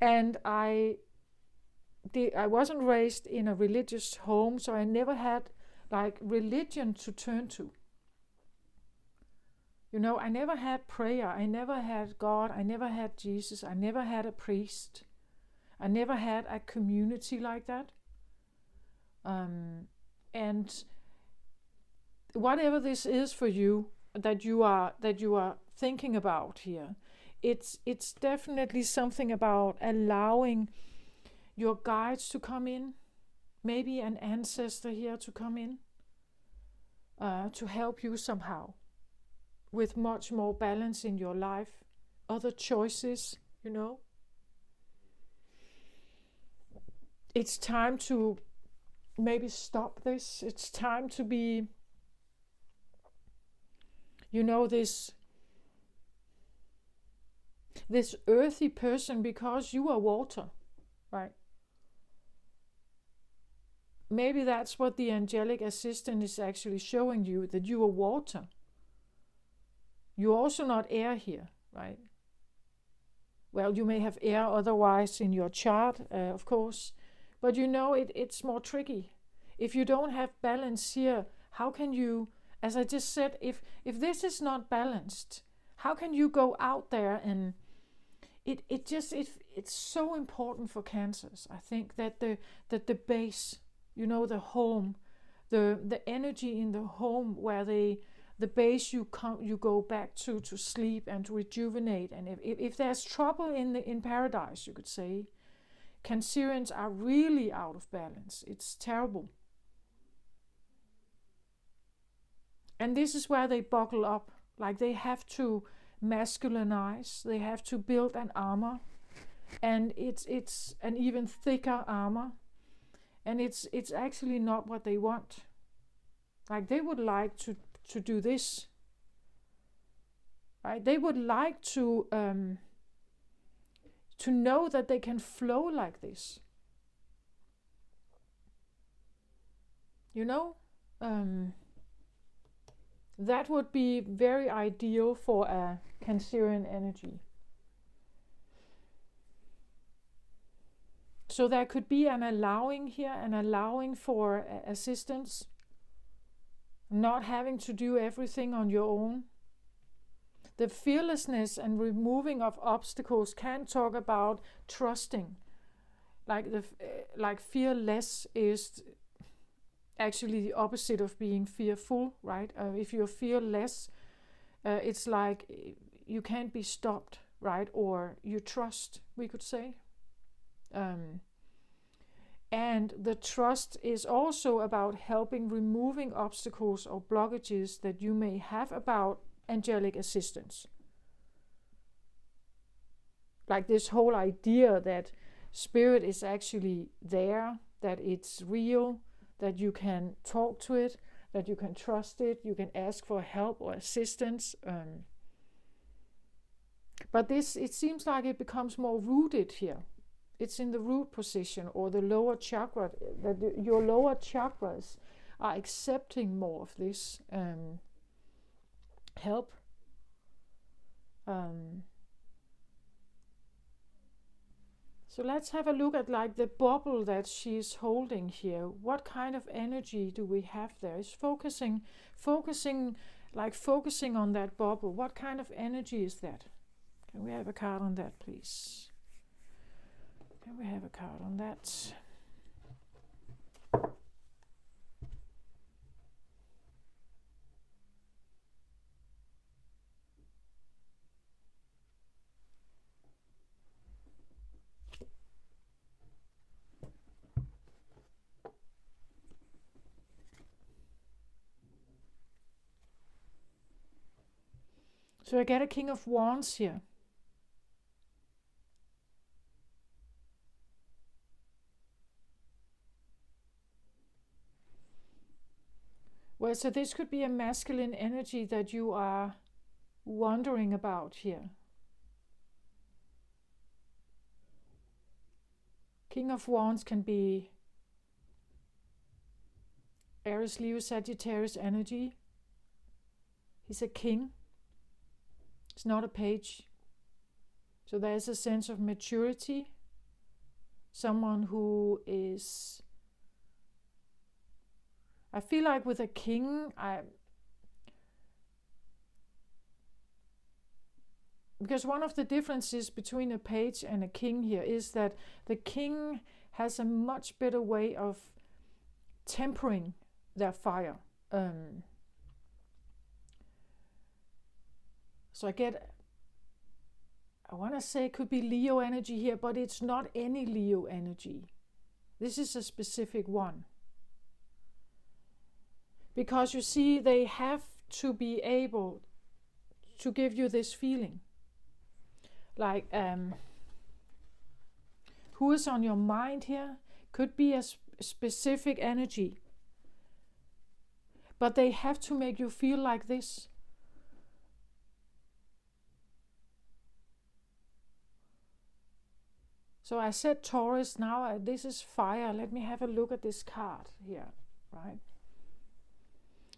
And I wasn't raised in a religious home, so I never had like religion to turn to. You know, I never had prayer. I never had God. I never had Jesus. I never had a priest. I never had a community like that. And whatever this is for you that you are thinking about here, it's definitely something about allowing your guides to come in, maybe an ancestor here to come in, to help you somehow with much more balance in your life, other choices, you know. It's time to maybe stop this. It's time to be, you know, this earthy person, because you are water, right? Maybe that's what the angelic assistant is actually showing you, that you are water. You're also not air here, right? Well, you may have air otherwise in your chart, of course, but you know it's more tricky. If you don't have balance here, how can you, as I just said, if this is not balanced, how can you go out there and it's so important for cancers. I think that the base, you know, the home, the energy in the home where the base you go back to sleep and to rejuvenate. And if there's trouble in paradise, you could say, Cancerians are really out of balance. It's terrible. And this is where they buckle up. Like they have to masculinize. They have to build an armor. And it's an even thicker armor. And it's actually not what they want. Like they would like to do this. Right? They would like to know that they can flow like this. You know? That would be very ideal for a Cancerian energy. So there could be an allowing here, an allowing for assistance, not having to do everything on your own. The fearlessness and removing of obstacles can talk about trusting. Like fearless is actually the opposite of being fearful, right? If you're fearless, it's like you can't be stopped, right? Or you trust, we could say. And the trust is also about helping removing obstacles or blockages that you may have about angelic assistance. Like this whole idea that spirit is actually there, that it's real, that you can talk to it, that you can trust it, you can ask for help or assistance. But this, it seems like it becomes more rooted here. It's in the root position or the lower chakra, that your lower chakras are accepting more of this help. So let's have a look at like the bubble that she's holding here. What kind of energy do we have there? It's focusing on that bubble. What kind of energy is that? Can we have a card on that, please? Can we have a card on that? So I get a King of Wands here. Well, so this could be a masculine energy that you are wondering about here. King of Wands can be Aries, Leo, Sagittarius energy. He's a king. It's not a page. So there's a sense of maturity. Someone who is... I feel like with a king, because one of the differences between a page and a king here is that the king has a much better way of tempering their fire. So I want to say it could be Leo energy here, but it's not any Leo energy. This is a specific one. Because you see, they have to be able to give you this feeling. Like, who is on your mind here? Could be a specific energy. But they have to make you feel like this. So I said Taurus, now this is fire. Let me have a look at this card here, right?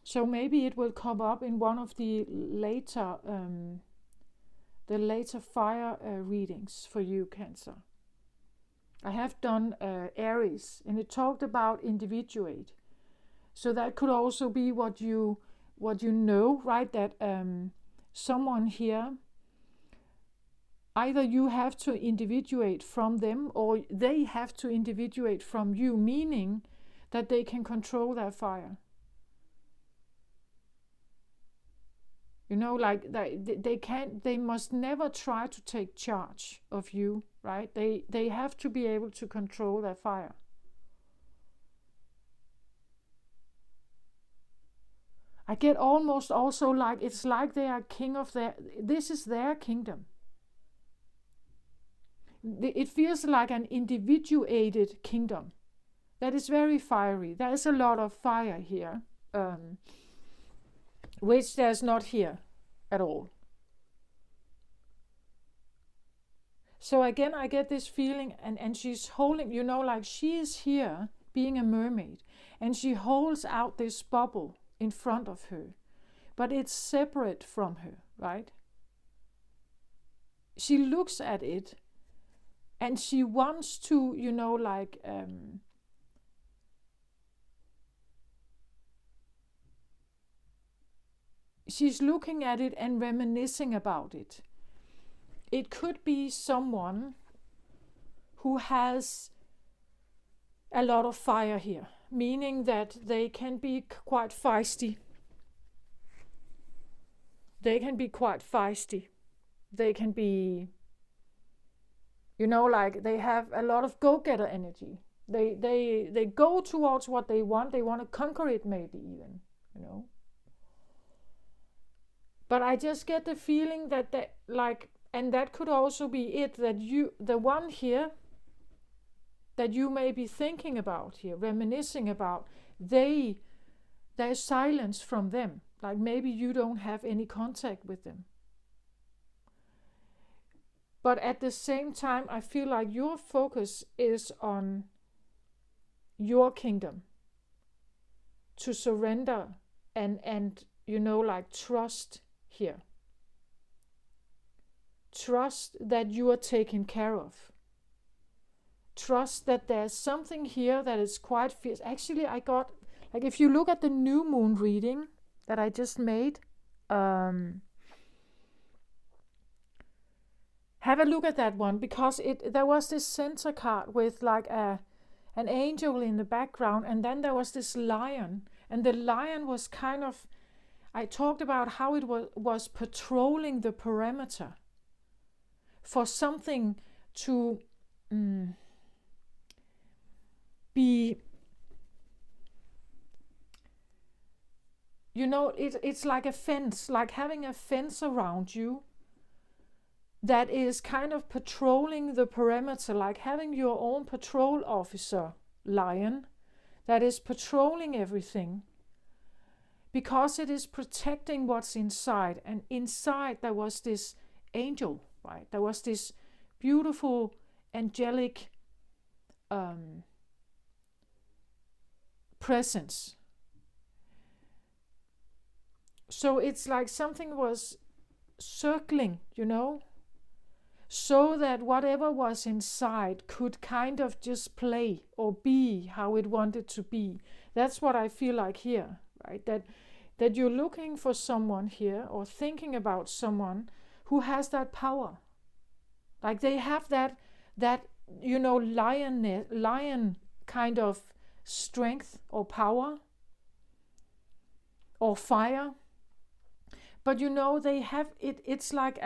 So maybe it will come up in one of the later fire readings for you, Cancer. I have done Aries, and it talked about individuate. So that could also be what you know, right? That someone here, either you have to individuate from them or they have to individuate from you, meaning that they can control their fire. You know, like they must never try to take charge of you, right? They have to be able to control their fire. I get almost also like, it's like they are king of this is their kingdom. It feels like an individuated kingdom that is very fiery. There is a lot of fire here, which there's not here at all. So again, I get this feeling, and she's holding, you know, like she is here being a mermaid, and she holds out this bubble in front of her, but it's separate from her, right? She looks at it, and she wants to, you know, like, she's looking at it and reminiscing about it. It could be someone who has a lot of fire here, meaning that they can be quite feisty. They can be quite feisty. They can be, you know, like they have a lot of go-getter energy. They go towards what they want. They want to conquer it, maybe even, you know. But I just get the feeling that they, like, and that could also be it, that you, the one here that you may be thinking about here, reminiscing about, there's silence from them. Like maybe you don't have any contact with them. But at the same time, I feel like your focus is on your kingdom, to surrender and you know, like trust here. Trust that you are taken care of. Trust that there's something here that is quite fierce. Actually, I got, like, if you look at the new moon reading that I just made, have a look at that one, because there was this center card with like an angel in the background, and then there was this lion, and the lion was kind of, I talked about how it was patrolling the perimeter for something to be, you know, it's like a fence, like having a fence around you that is kind of patrolling the perimeter, like having your own patrol officer, lion, that is patrolling everything, because it is protecting what's inside. And inside there was this angel, right? There was this beautiful angelic presence. So it's like something was circling, you know, so that whatever was inside could kind of just play or be how it wanted to be. That's what I feel like here, right? That you're looking for someone here, or thinking about someone who has that power. Like they have that lion kind of strength or power or fire. But they have it. It's like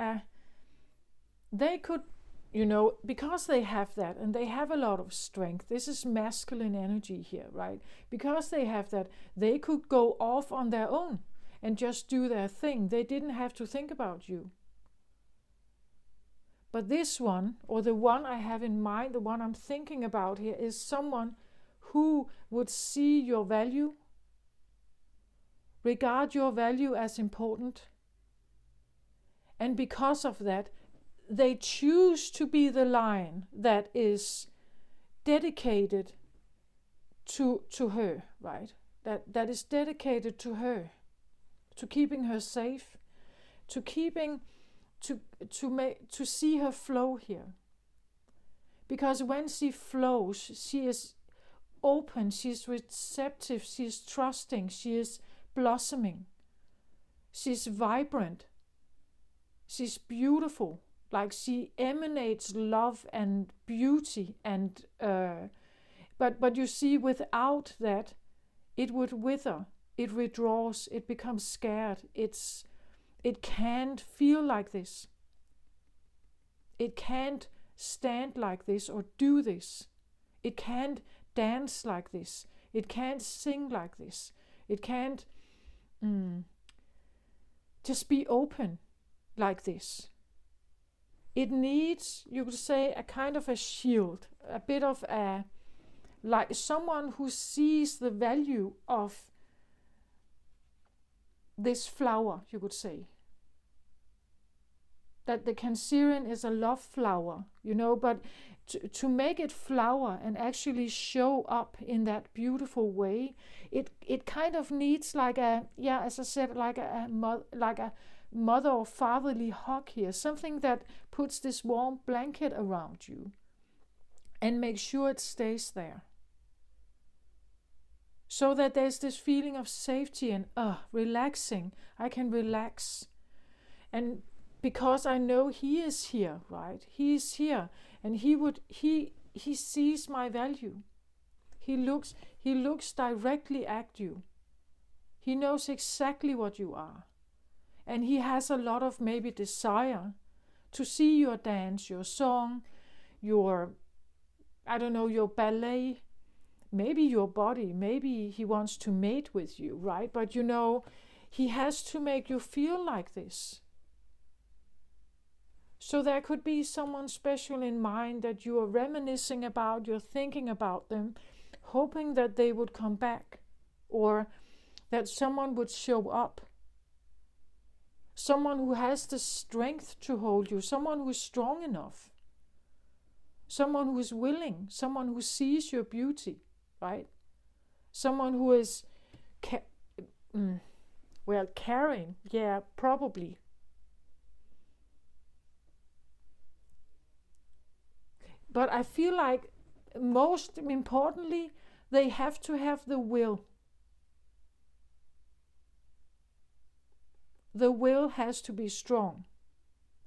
they could, because they have that and they have a lot of strength. This is masculine energy here, right? Because they have that, they could go off on their own and just do their thing. They didn't have to think about you. But this one, or the one I have in mind, the one I'm thinking about here, is someone who would see your value, regard your value as important, and because of that, they choose to be the lion that is dedicated to her, right? That is dedicated to her, to keeping her safe, to see her flow here. Because when she flows, she is open, she is receptive, she is trusting, she is blossoming, she's vibrant, she's beautiful. Like she emanates love and beauty, and but you see, without that, it would wither, it withdraws, it becomes scared. It can't feel like this. It can't stand like this or do this. It can't dance like this. It can't sing like this. It can't just be open like this. It needs, you could say, a kind of a shield, a bit of like someone who sees the value of this flower, you could say. That the Cancerian is a love flower, but to make it flower and actually show up in that beautiful way, it kind of needs like as I said, like a mother or fatherly hug here, something that puts this warm blanket around you and makes sure it stays there. So that there's this feeling of safety and relaxing. I can relax. And because I know he is here, right? He is here, and he sees my value. He looks directly at you. He knows exactly what you are. And he has a lot of maybe desire to see your dance, your song, your ballet, maybe your body, maybe he wants to mate with you, right? But he has to make you feel like this. So there could be someone special in mind that you are reminiscing about, you're thinking about them, hoping that they would come back, or that someone would show up. Someone who has the strength to hold you, someone who is strong enough, someone who is willing, someone who sees your beauty, right? Someone who is caring, yeah, probably. But I feel like most importantly, they have to have the will. The will has to be strong.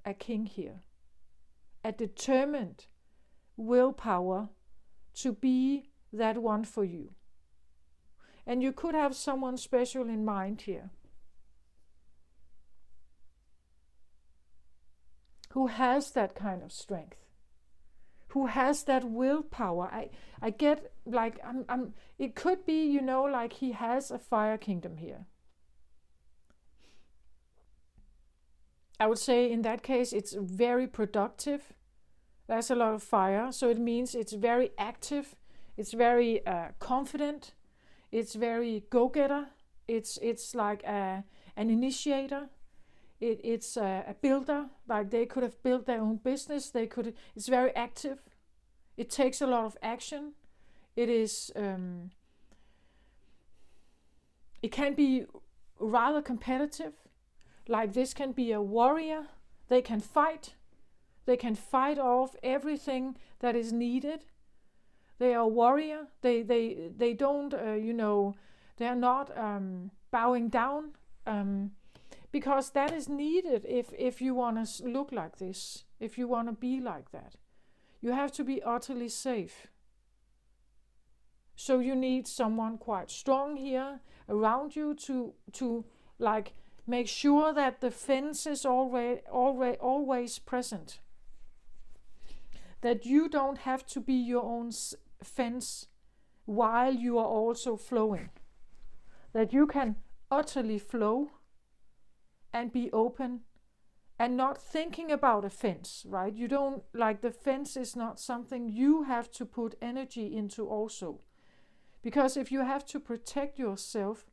A king here. A determined willpower to be that one for you. And you could have someone special in mind here, who has that kind of strength, who has that willpower. I get like it could be, like he has a fire kingdom here. I would say in that case it's very productive. There's a lot of fire, so it means it's very active, it's very confident, it's very go-getter, it's like an initiator. It's a builder, like they could have built their own business. It's very active. It takes a lot of action. It is. It can be rather competitive. Like this can be a warrior. They can fight. They can fight off everything that is needed. They are a warrior. They don't. They are not bowing down. because that is needed if you want to look like this, if you want to be like that. You have to be utterly safe. So you need someone quite strong here around you to like make sure that the fence is always present. That you don't have to be your own fence while you are also flowing. That you can utterly flow and be open and not thinking about a fence, right? You don't, like, the fence is not something you have to put energy into also. Because if you have to protect yourself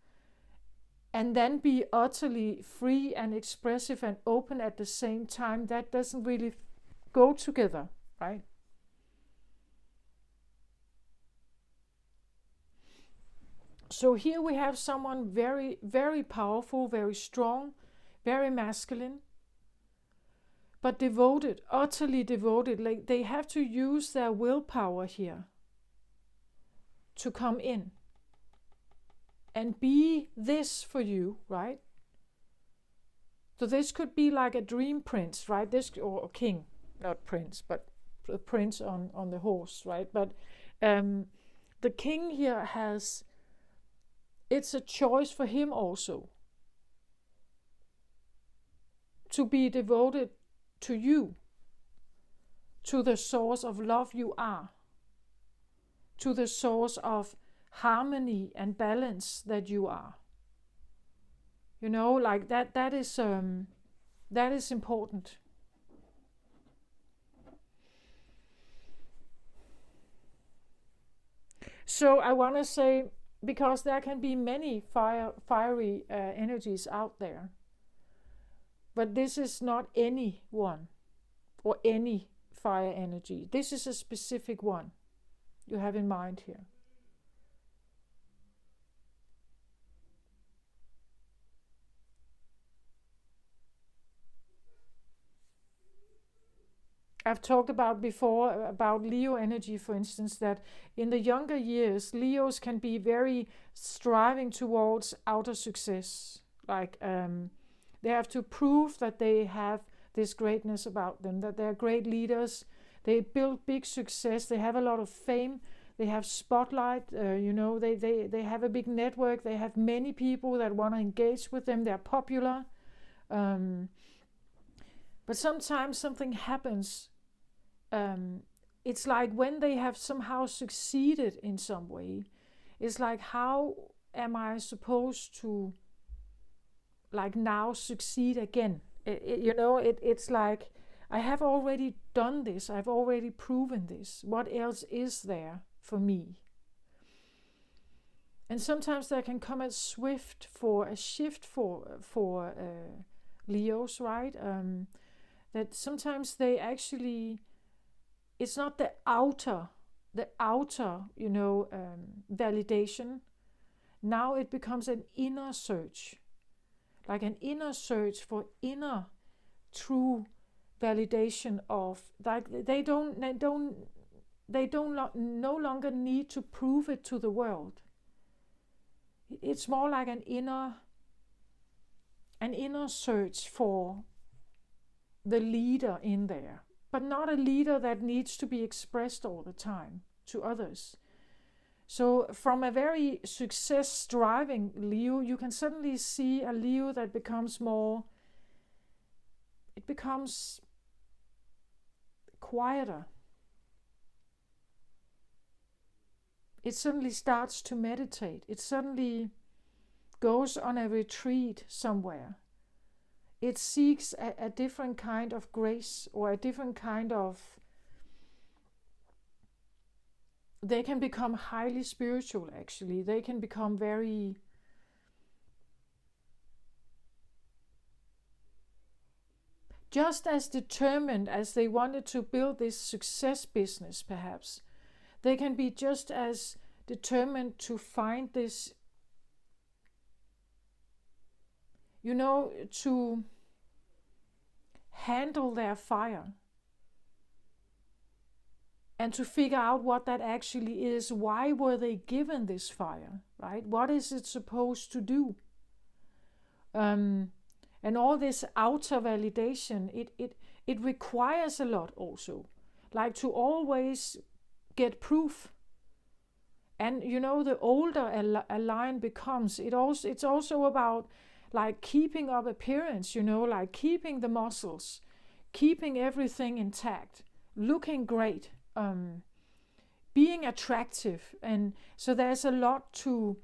and then be utterly free and expressive and open at the same time, that doesn't really go together, right? So here we have someone very, very powerful, very strong, very masculine, but devoted, utterly devoted. Like, they have to use their willpower here to come in and be this for you, right? So this could be like a dream prince, right? This, or king, not prince, but the prince on the horse, right? But the king here has, it's a choice for him also to be devoted to you, to the source of love you are, to the source of harmony and balance that you are. You know, like that is important. So I want to say, because there can be many fiery energies out there, but this is not any one or any fire energy. This is a specific one you have in mind here. I've talked about before about Leo energy, for instance, that in the younger years, Leos can be very striving towards outer success. Like they have to prove that they have this greatness about them, that they're great leaders. They build big success. They have a lot of fame. They have spotlight. They have a big network. They have many people that want to engage with them. They're popular. But sometimes something happens. It's like when they have somehow succeeded in some way, it's like, how am I supposed to like now succeed again? It's like, I have already done this. I've already proven this. What else is there for me? And sometimes there can come a shift for Leos, right? That sometimes they actually, it's not the outer, validation. Now it becomes an inner search, like an inner search for inner true validation of, like, they no longer need to prove it to the world. It's more like an inner search for the leader in there, but not a leader that needs to be expressed all the time to others. So from a very success-striving Leo, you can suddenly see a Leo that becomes more, it becomes quieter. It suddenly starts to meditate. It suddenly goes on a retreat somewhere. It seeks a different kind of grace, or a different kind of, they can become highly spiritual, actually. They can become very, just as determined as they wanted to build this success business, perhaps. They can be just as determined to find this, to handle their fire and to figure out what that actually is. Why were they given this fire, right? What is it supposed to do? And And all this outer validation, it requires a lot also. Like to always get proof. And you know, the older a line becomes, it's also about like keeping up appearance, you know, like keeping the muscles, keeping everything intact, looking great, being attractive. And so there's a lot to,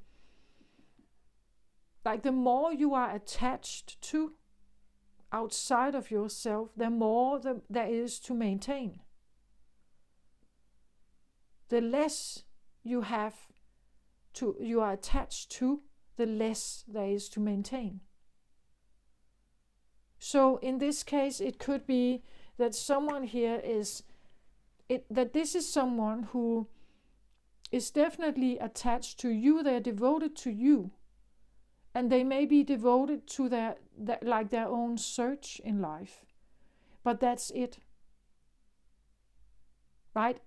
like the more you are attached to outside of yourself, the more there is to maintain. The less you are attached to, the less there is to maintain. So in this case, it could be that someone here that this is someone who is definitely attached to you. They're devoted to you, and they may be devoted to their own search in life, but that's it, right?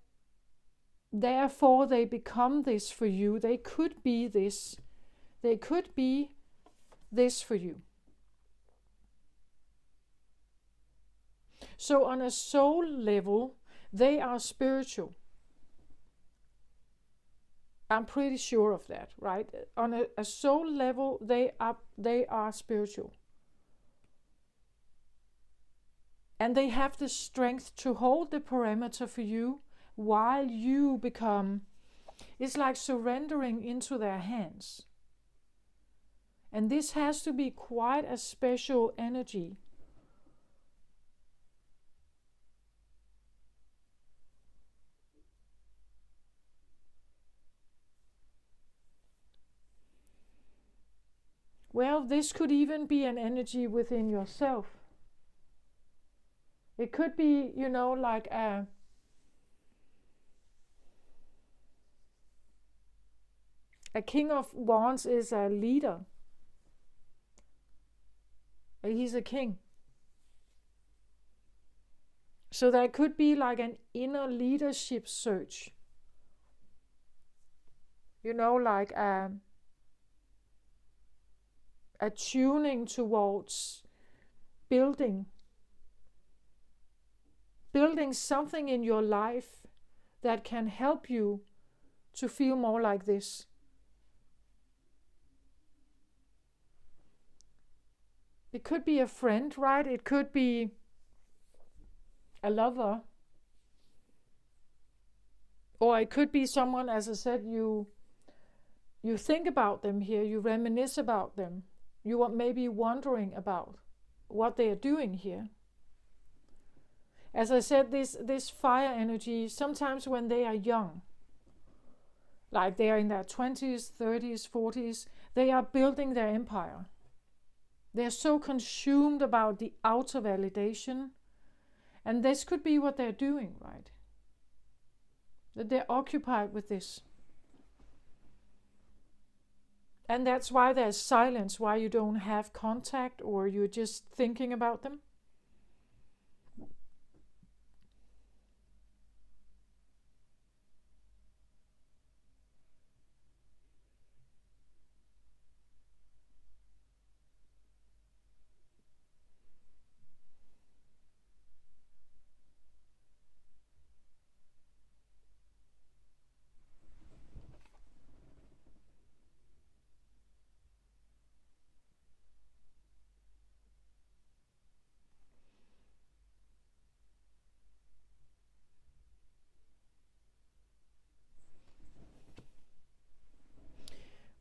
Therefore, they become this for you. They could be this. They could be this for you. So on a soul level, they are spiritual. I'm pretty sure of that, right? On a soul level, they are spiritual. And they have the strength to hold the parameter for you while you become, it's like surrendering into their hands. And this has to be quite a special energy. Well, this could even be an energy within yourself. It could be, you know, like a King of Wands is a leader. He's a king. So there could be like an inner leadership search. You know, like a tuning towards building something in your life that can help you to feel more like this. It could be a friend, right? It could be a lover. Or it could be someone, as I said, you think about them here, you reminisce about them. You are maybe wondering about what they are doing here. As I said, this fire energy, sometimes when they are young, like they are in their 20s, 30s, 40s, they are building their empire. They're so consumed about the outer validation. And this could be what they're doing, right? That they're occupied with this. And that's why there's silence, why you don't have contact or you're just thinking about them.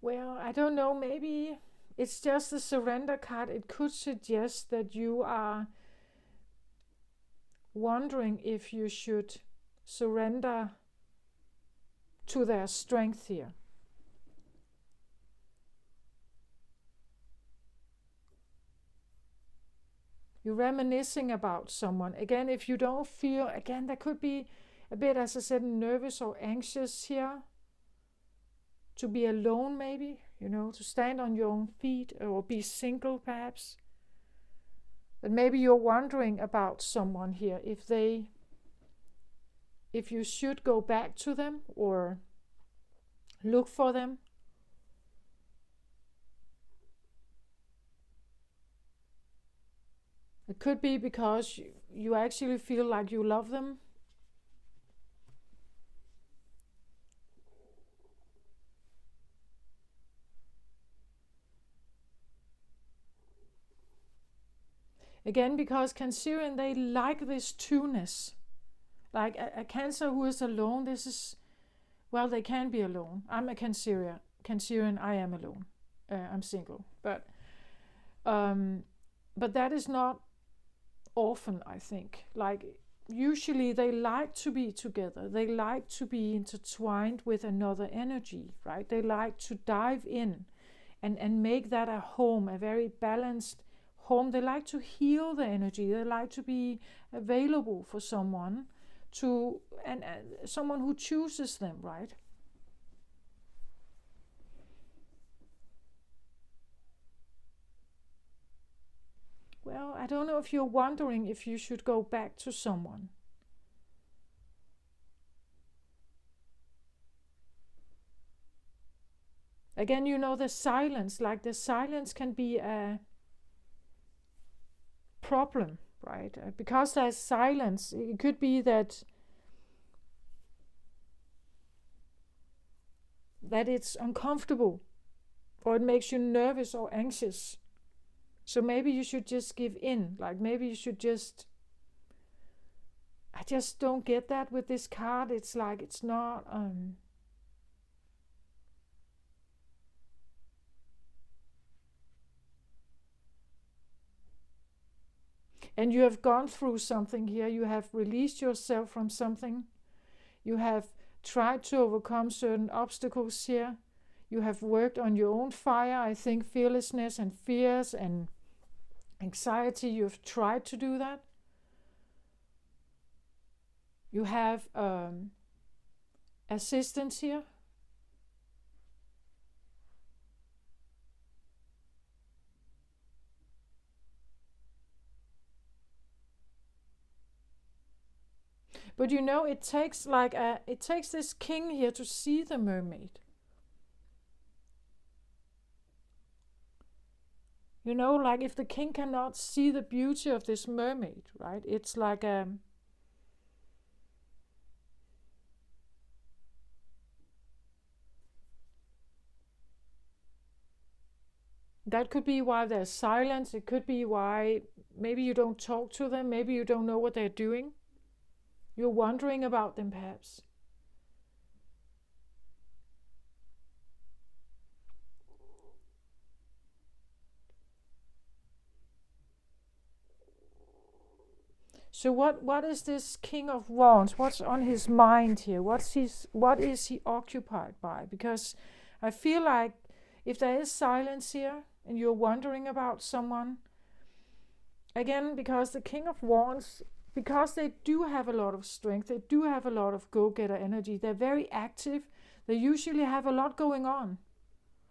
Well, I don't know, maybe it's just the surrender card. It could suggest that you are wondering if you should surrender to their strength here. You're reminiscing about someone. Again, if you don't feel, again, there could be a bit, as I said, nervous or anxious here. To be alone maybe, you know, to stand on your own feet or be single perhaps. But maybe you're wondering about someone here, if you should go back to them or look for them. It could be because you actually feel like you love them. Again, because Cancerian, they like this two-ness. Like a Cancer who is alone, this is, well, they can be alone. I'm a Cancerian, I am alone. I'm single. But that is not often, I think. Like, usually they like to be together. They like to be intertwined with another energy, right? They like to dive in and make that a home, a very balanced home. They like to heal the energy. They like to be available for someone to, and someone who chooses them, right? Well, I don't know if you're wondering if you should go back to someone. Again, the silence, like the silence can be a problem, right? Because there's silence, it could be that it's uncomfortable, or it makes you nervous or anxious. So maybe you should just give in. Like maybe you should just, I just don't get that with this card. It's like it's not and you have gone through something here. You have released yourself from something. You have tried to overcome certain obstacles here. You have worked on your own fire, I think, fearlessness and fears and anxiety. You have tried to do that. You have assistance here. But it takes it takes this king here to see the mermaid. Like if the king cannot see the beauty of this mermaid, right? It's like that could be why there's silence. It could be why maybe you don't talk to them. Maybe you don't know what they're doing. You're wondering about them, perhaps. So what is this King of Wands? What's on his mind here? What is he occupied by? Because I feel like if there is silence here and you're wondering about someone, again, because the King of Wands, because they do have a lot of strength, they do have a lot of go-getter energy, they're very active, they usually have a lot going on.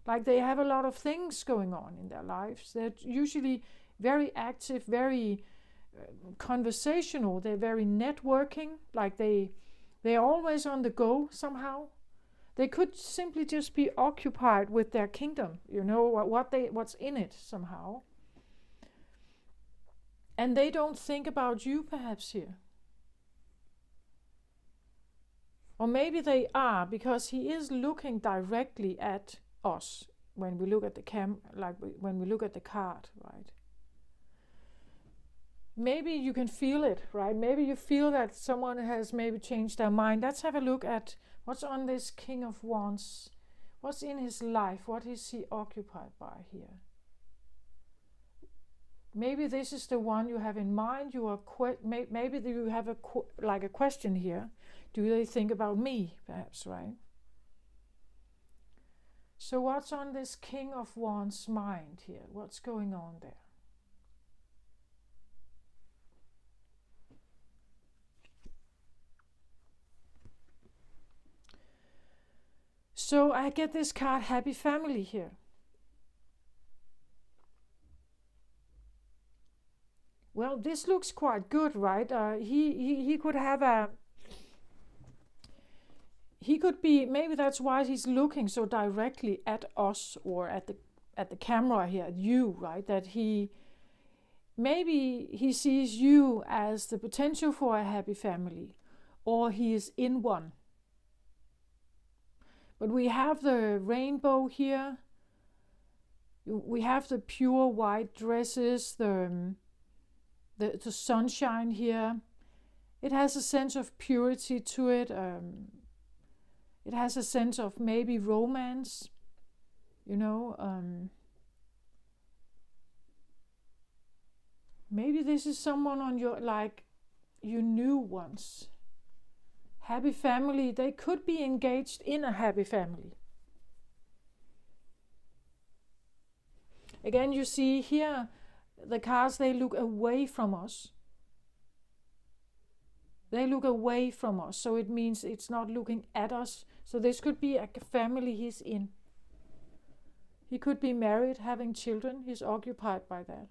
Like they have a lot of things going on in their lives. They're usually very active, very conversational, they're very networking, like they're always on the go somehow. They could simply just be occupied with their kingdom, what's in it somehow. And they don't think about you perhaps here. Or maybe they are, because he is looking directly at us when we look at when we look at the card, right? Maybe you can feel it, right? Maybe you feel that someone has maybe changed their mind. Let's have a look at what's on this King of Wands. What's in his life? What is he occupied by here? Maybe this is the one you have in mind. Maybe you have a question here. Do they think about me, perhaps, right? So what's on this King of Wands' mind here? What's going on there? So I get this card, Happy Family, here. Well, this looks quite good, right? He could have he could be, maybe that's why he's looking so directly at us, or at the camera here, at you, right? That he maybe he sees you as the potential for a happy family, or he is in one. But we have the rainbow here. We have the pure white dresses, the sunshine here. It has a sense of purity to it. It has a sense of maybe romance, you know. Maybe this is someone on your, like, you knew once. Happy family, they could be engaged in a happy family. Again, you see here, the cards, they look away from us. They look away from us, so it means it's not looking at us. So this could be a family he's in. He could be married, having children. He's occupied by that.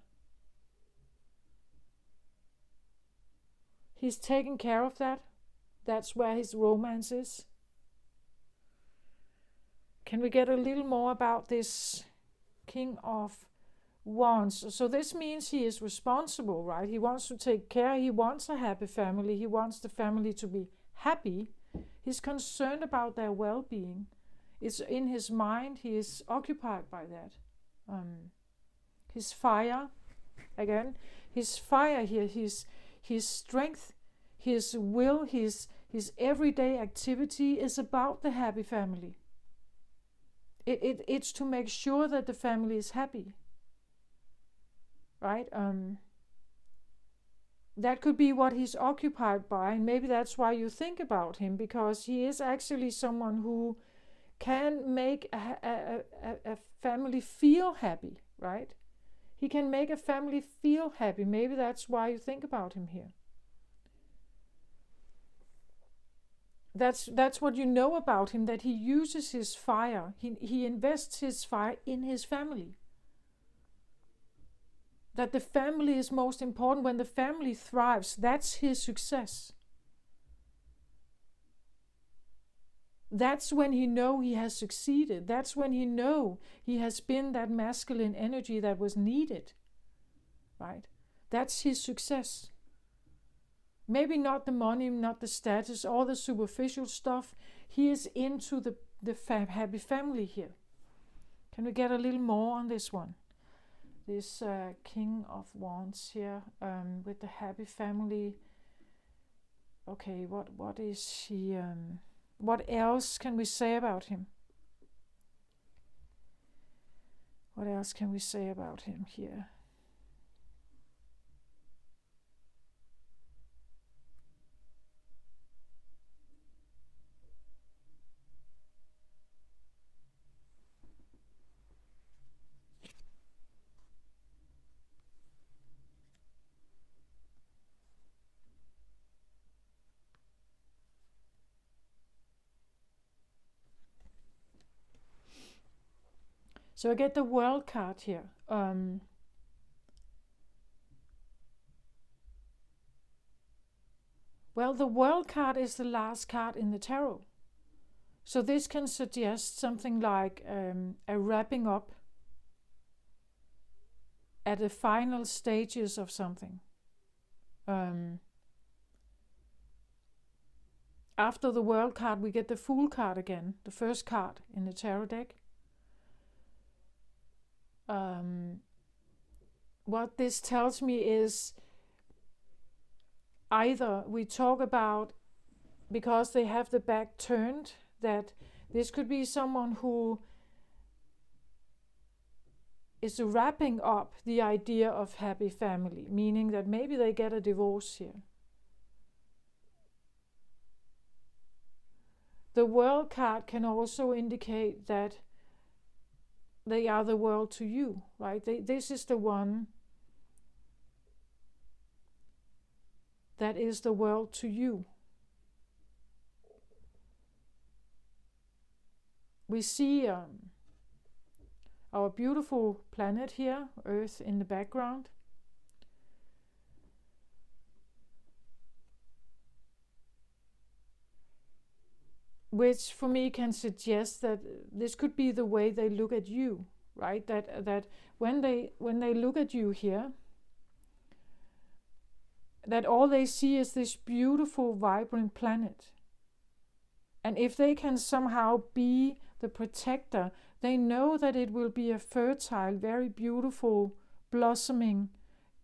He's taking care of that. That's where his romance is. Can we get a little more about this King of Wands? So this means he is responsible, right? He wants to take care. He wants a happy family. He wants the family to be happy. He's concerned about their well-being. It's in his mind. He is occupied by that. His fire, again, his fire here, his strength, his will, his everyday activity is about the happy family. It's to make sure that the family is happy, right? That could be what he's occupied by, and maybe that's why you think about him, because he is actually someone who can make a family feel happy, right? He can make a family feel happy. Maybe that's why you think about him here. That's what you know about him, that he uses his fire. He invests his fire in his family. That the family is most important. When the family thrives, that's his success. That's when he know he has succeeded. That's when he know he has been that masculine energy that was needed, right? That's his success. Maybe not the money, not the status, all the superficial stuff. He is into the happy family here. Can we get a little more on this one? This King of Wands here with the happy family. Okay, what is he? What else can we say about him? What else can we say about him here? So I get the World card here. Well, the World card is the last card in the tarot. So this can suggest something like a wrapping up at the final stages of something. After the World card, we get the Fool card again, the first card in the tarot deck. What this tells me is either we talk about, because they have the back turned, that this could be someone who is wrapping up the idea of happy family, meaning that maybe they get a divorce here. The World card can also indicate that they are the world to you, right? This is the one that is the world to you. We see our beautiful planet here, Earth in the background. Which for me can suggest that this could be the way they look at you, right? That when they look at you here, that all they see is this beautiful, vibrant planet. And if they can somehow be the protector, they know that it will be a fertile, very beautiful, blossoming,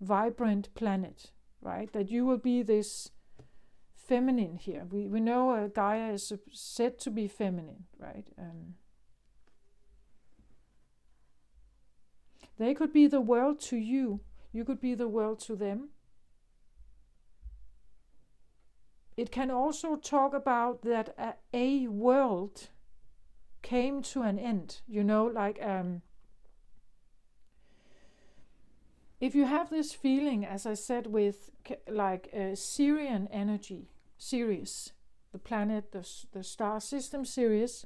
vibrant planet, right? That you will be this feminine here. We know Gaia is said to be feminine, right? They could be the world to you. You could be the world to them. It can also talk about that a world came to an end, like if you have this feeling, as I said, with like Sirian energy, Sirius, the planet, the star system Sirius,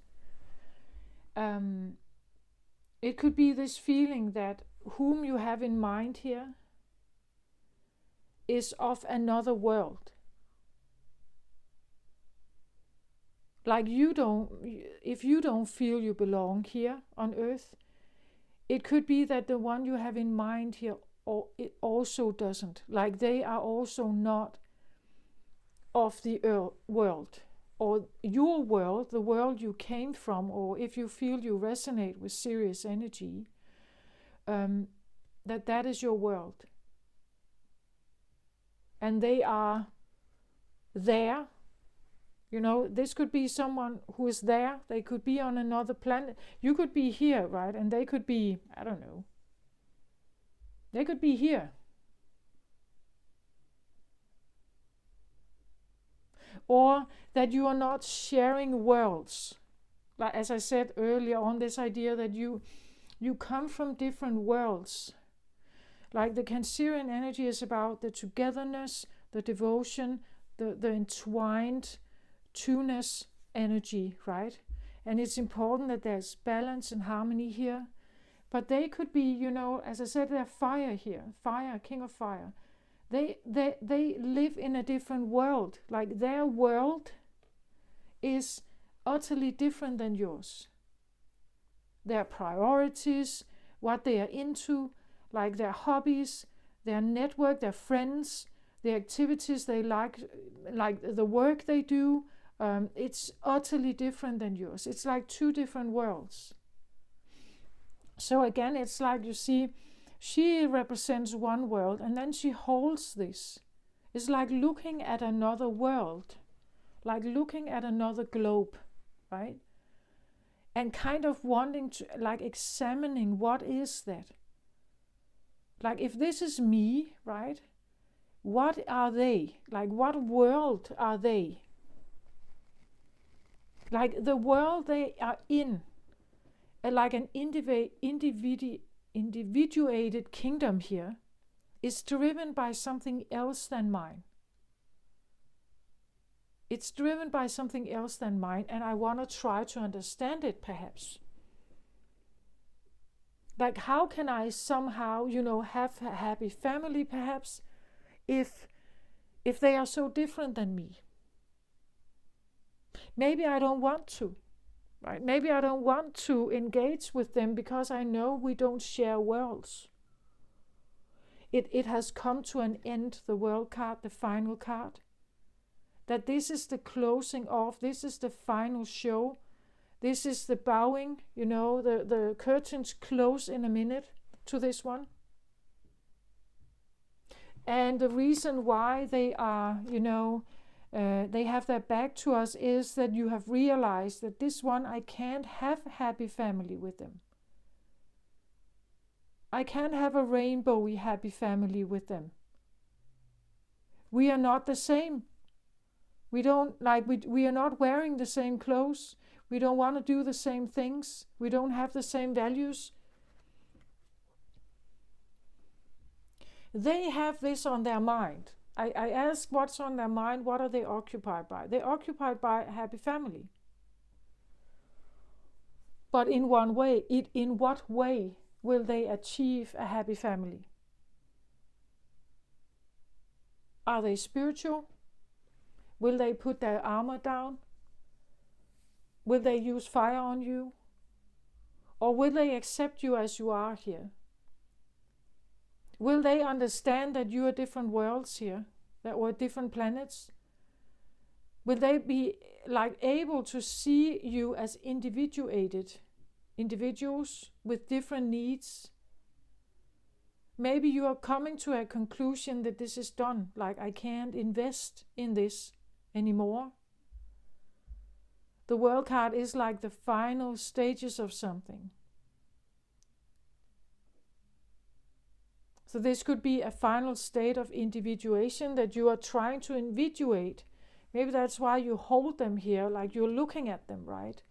it could be this feeling that whom you have in mind here is of another world. Like if you don't feel you belong here on Earth, it could be that the one you have in mind here it also doesn't. Like they are also not of the world, or your world, the world you came from, or if you feel you resonate with Sirius energy, that is your world. And they are there. This could be someone who is there. They could be on another planet. You could be here, right? And they could be, I don't know. They could be here. Or that you are not sharing worlds. Like as I said earlier on, this idea that you come from different worlds. Like the Cancerian energy is about the togetherness, the devotion, the entwined two-ness energy, right? And it's important that there's balance and harmony here. But they could be, as I said, they're fire here. Fire, king of fire. They live in a different world. Like their world is utterly different than yours. Their priorities, what they are into, like their hobbies, their network, their friends, the activities they like the work they do, it's utterly different than yours. It's like two different worlds. So again, it's like, you see, she represents one world and then she holds this. It's like looking at another world, like looking at another globe, right? And kind of wanting to, like examining, what is that? Like if this is me, right? What are they? Like what world are they? Like the world they are in, like an individuated kingdom here, is driven by something else than mine. It's driven by something else than mine, and I want to try to understand it perhaps. Like how can I somehow, have a happy family perhaps, if they are so different than me? Maybe I don't want to, right? Maybe I don't want to engage with them because I know we don't share worlds. It has come to an end, the world card, the final card. That this is the closing off, this is the final show, this is the bowing, the curtains close in a minute to this one. And the reason why they are, they have their back to us is that you have realized that this one, I can't have a happy family with them. I can't have a rainbowy happy family with them. We are not the same. We are not wearing the same clothes. We don't want to do the same things. We don't have the same values. They have this on their mind. I ask what's on their mind, what are they occupied by? They're occupied by a happy family. But in what way will they achieve a happy family? Are they spiritual? Will they put their armor down? Will they use fire on you? Or will they accept you as you are here? Will they understand that you are different worlds here? that were different planets? Will they be like able to see you as individuated individuals with different needs? Maybe you are coming to a conclusion that this is done, like I can't invest in this anymore. The world card is like the final stages of something. So this could be a final state of individuation that you are trying to individuate. Maybe that's why you hold them here, like you're looking at them, right?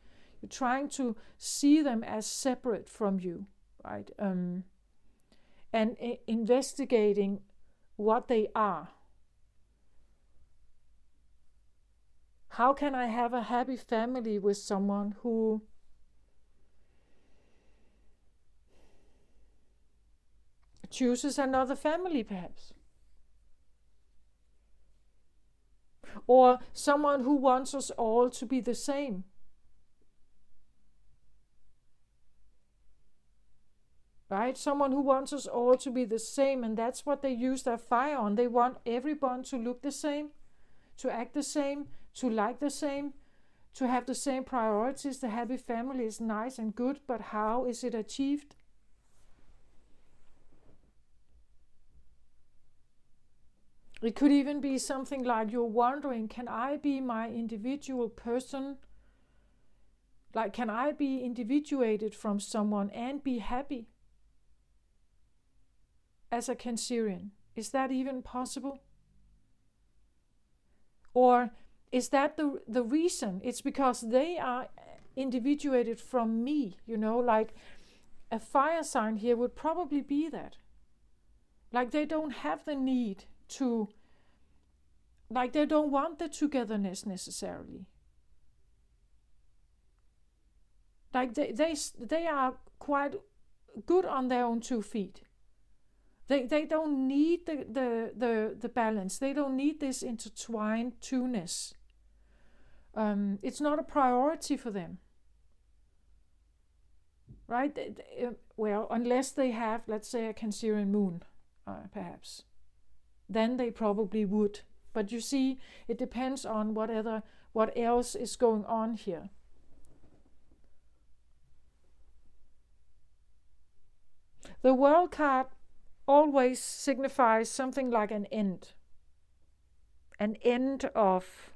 You're trying to see them as separate from you, right? And investigating what they are. How can I have a happy family with someone who chooses another family, perhaps? Or someone who wants us all to be the same. Right? Someone who wants us all to be the same, and that's what they use their fire on. They want everyone to look the same, to act the same, to like the same, to have the same priorities. The happy family is nice and good, but how is it achieved? It could even be something like you're wondering, can I be my individual person? Like, can I be individuated from someone and be happy as a Cancerian? Is that even possible? Or is that the reason? It's because they are individuated from me, like a fire sign here would probably be that. Like they don't have the need to, like they don't want the togetherness necessarily. Like they are quite good on their own 2 feet. They don't need the balance. They don't need this intertwined two-ness. It's not a priority for them. Right? Well, unless they have, let's say, a Cancerian moon, perhaps. Then they probably would. But you see, it depends on what else is going on here. The world card always signifies something like an end. An end of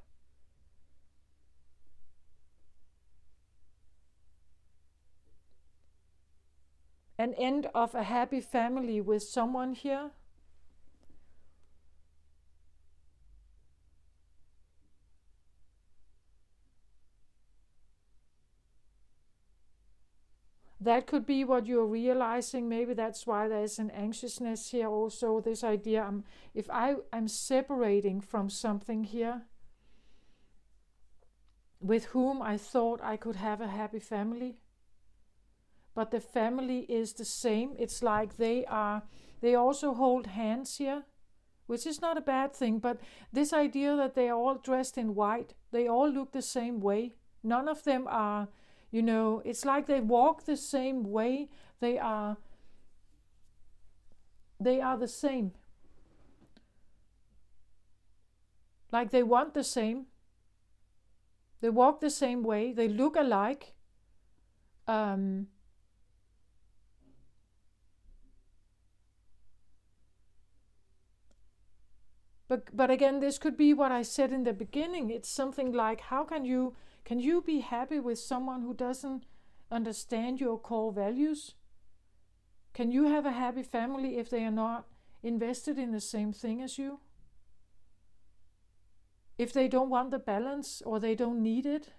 a happy family with someone here. That could be what you're realizing. Maybe that's why there's an anxiousness here also. This idea, if I'm separating from something here with whom I thought I could have a happy family, but the family is the same. It's like they also hold hands here, which is not a bad thing, but this idea that they are all dressed in white, they all look the same way. None of them are, it's like they walk the same way. They are the same. Like they want the same. They walk the same way. They look alike. But again, this could be what I said in the beginning. It's something like, how can you be happy with someone who doesn't understand your core values? Can you have a happy family if they are not invested in the same thing as you? If they don't want the balance or they don't need it?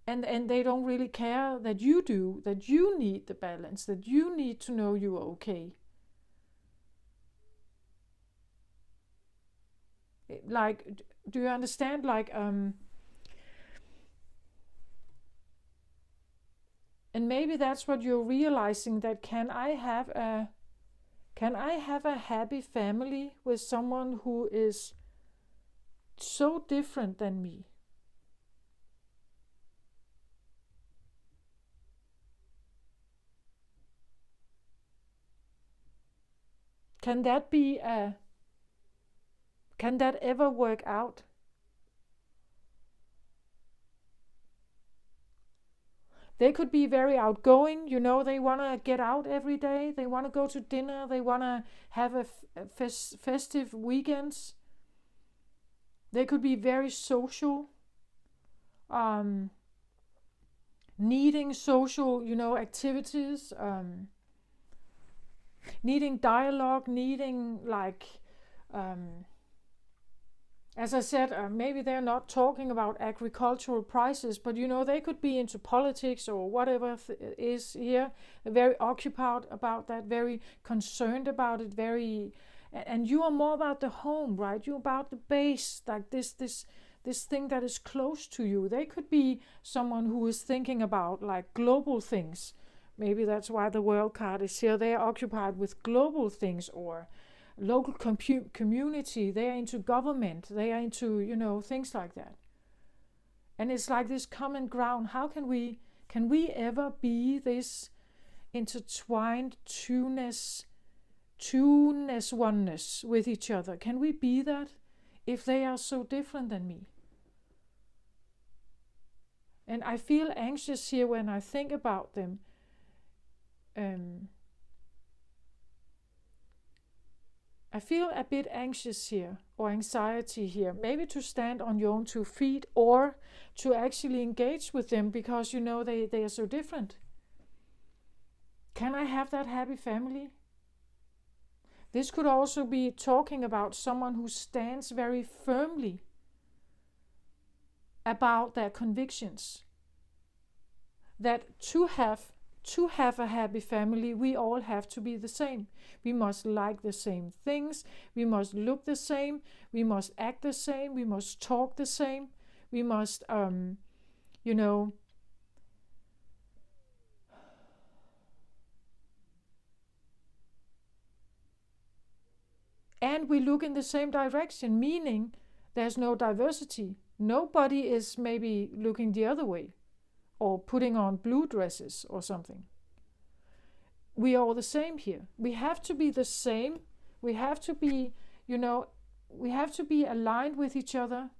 And they don't really care that you do, that you need the balance, that you need to know you are okay. Like, do you understand? Like, and maybe that's what you're realizing, that can I have a happy family with someone who is so different than me? Can that ever work out? They could be very outgoing, they want to get out every day, they want to go to dinner, they want to have a festive weekends. They could be very social, needing social, activities, needing dialogue, needing as I said, maybe they're not talking about agricultural prices, but they could be into politics or whatever is here, very occupied about that, very concerned about it, and you are more about the home, right? You're about the base, like this thing that is close to you. They could be someone who is thinking about like global things. Maybe that's why the world card is here. They are occupied with global things or local community. They are into government. They are into, things like that. And it's like this common ground. How can we ever be this intertwined oneness with each other? Can we be that if they are so different than me? And I feel anxious here when I think about them. I feel a bit anxious here, or anxiety here, maybe to stand on your own 2 feet or to actually engage with them because they are so different. Can I have that happy family? This could also be talking about someone who stands very firmly about their convictions. That to have a happy family, we all have to be the same. We must like the same things. We must look the same. We must act the same. We must talk the same. We must, and we look in the same direction, meaning there's no diversity. Nobody is maybe looking the other way or putting on blue dresses or something. We are all the same here. We have to be the same. We have to be, we have to be aligned with each other.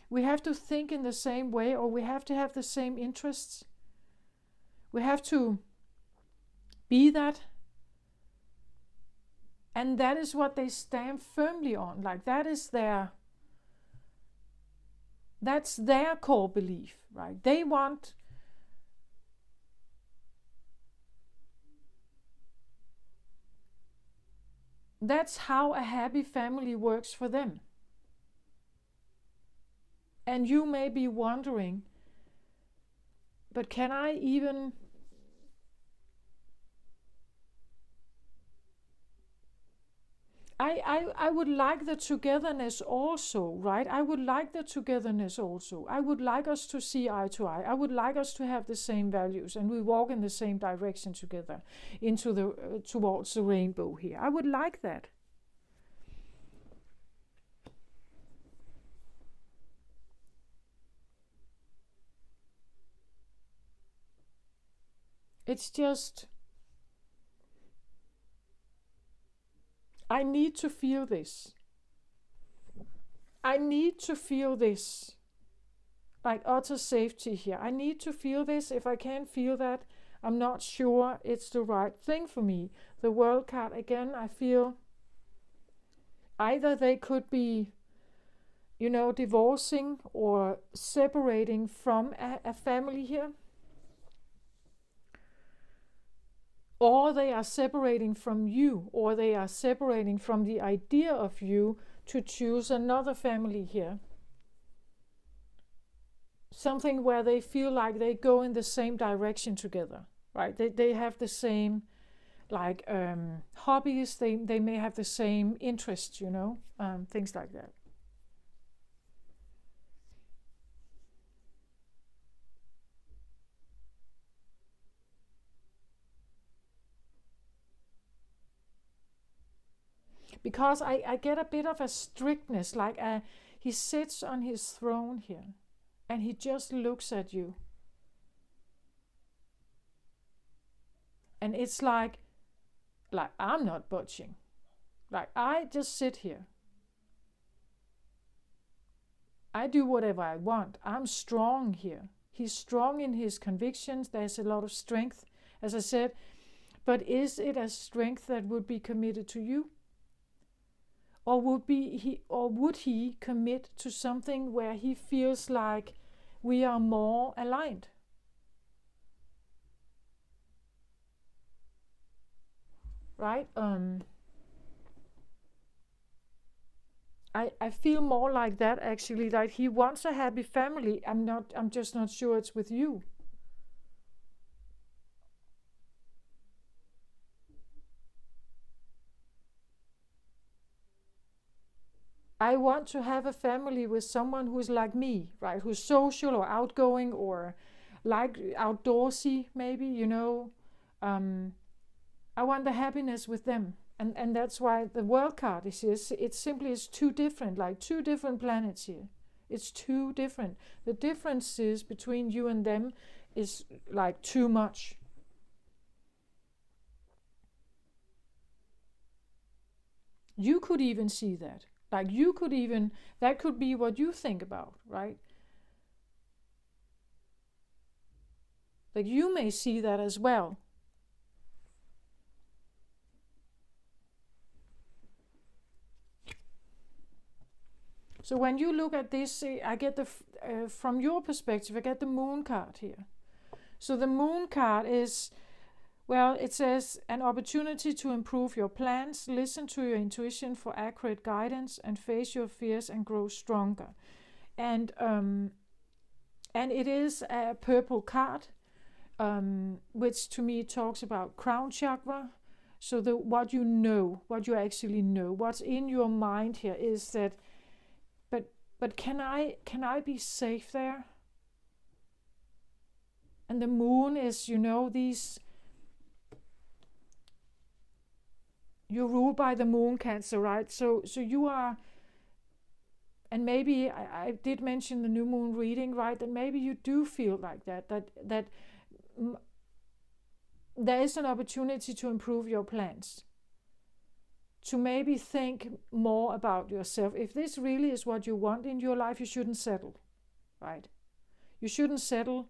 We have to think in the same way, or we have to have the same interests. We have to be that. And that is what they stand firmly on. Like that's their core belief, right? They want that's how a happy family works for them. And you may be wondering, but can I even I would like the togetherness also, right? I would like the togetherness also. I would like us to see eye to eye. I would like us to have the same values and we walk in the same direction together towards the rainbow here. I would like that. It's just I need to feel this. I need to feel this. Like utter safety here. I need to feel this. If I can't feel that, I'm not sure it's the right thing for me. The world card again, I feel either they could be, divorcing or separating from a family here. Or they are separating from you, or they are separating from the idea of you to choose another family here. Something where they feel like they go in the same direction together, right? They have the same hobbies, they may have the same interests, things like that. Because I get a bit of a strictness, he sits on his throne here and he just looks at you. And it's like I'm not budging. Like, I just sit here. I do whatever I want. I'm strong here. He's strong in his convictions. There's a lot of strength, as I said. But is it a strength that would be committed to you? Or would he commit to something where he feels like we are more aligned? Right? I feel more like that actually, like he wants a happy family. I'm just not sure it's with you. I want to have a family with someone who's like me, right? Who's social or outgoing or like outdoorsy, maybe, Um, I want the happiness with them. And that's why the world card is here. It simply is too different, like two different planets here. It's too different. The differences between you and them is like too much. You could even see that. Like you could even, that could be what you think about, right? Like you may see that as well. So when you look at this, I get from your perspective, I get the moon card here. So the moon card is, well, it says an opportunity to improve your plans, listen to your intuition for accurate guidance, and face your fears and grow stronger. And it is a purple card, which to me talks about crown chakra. So what you actually know, what's in your mind here is that. But can I be safe there? And the moon is, these. You're ruled by the moon, Cancer, right? So you are, and maybe I did mention the new moon reading, right? That maybe you do feel like that there is an opportunity to improve your plans, to maybe think more about yourself. If this really is what you want in your life, you shouldn't settle, right? You shouldn't settle.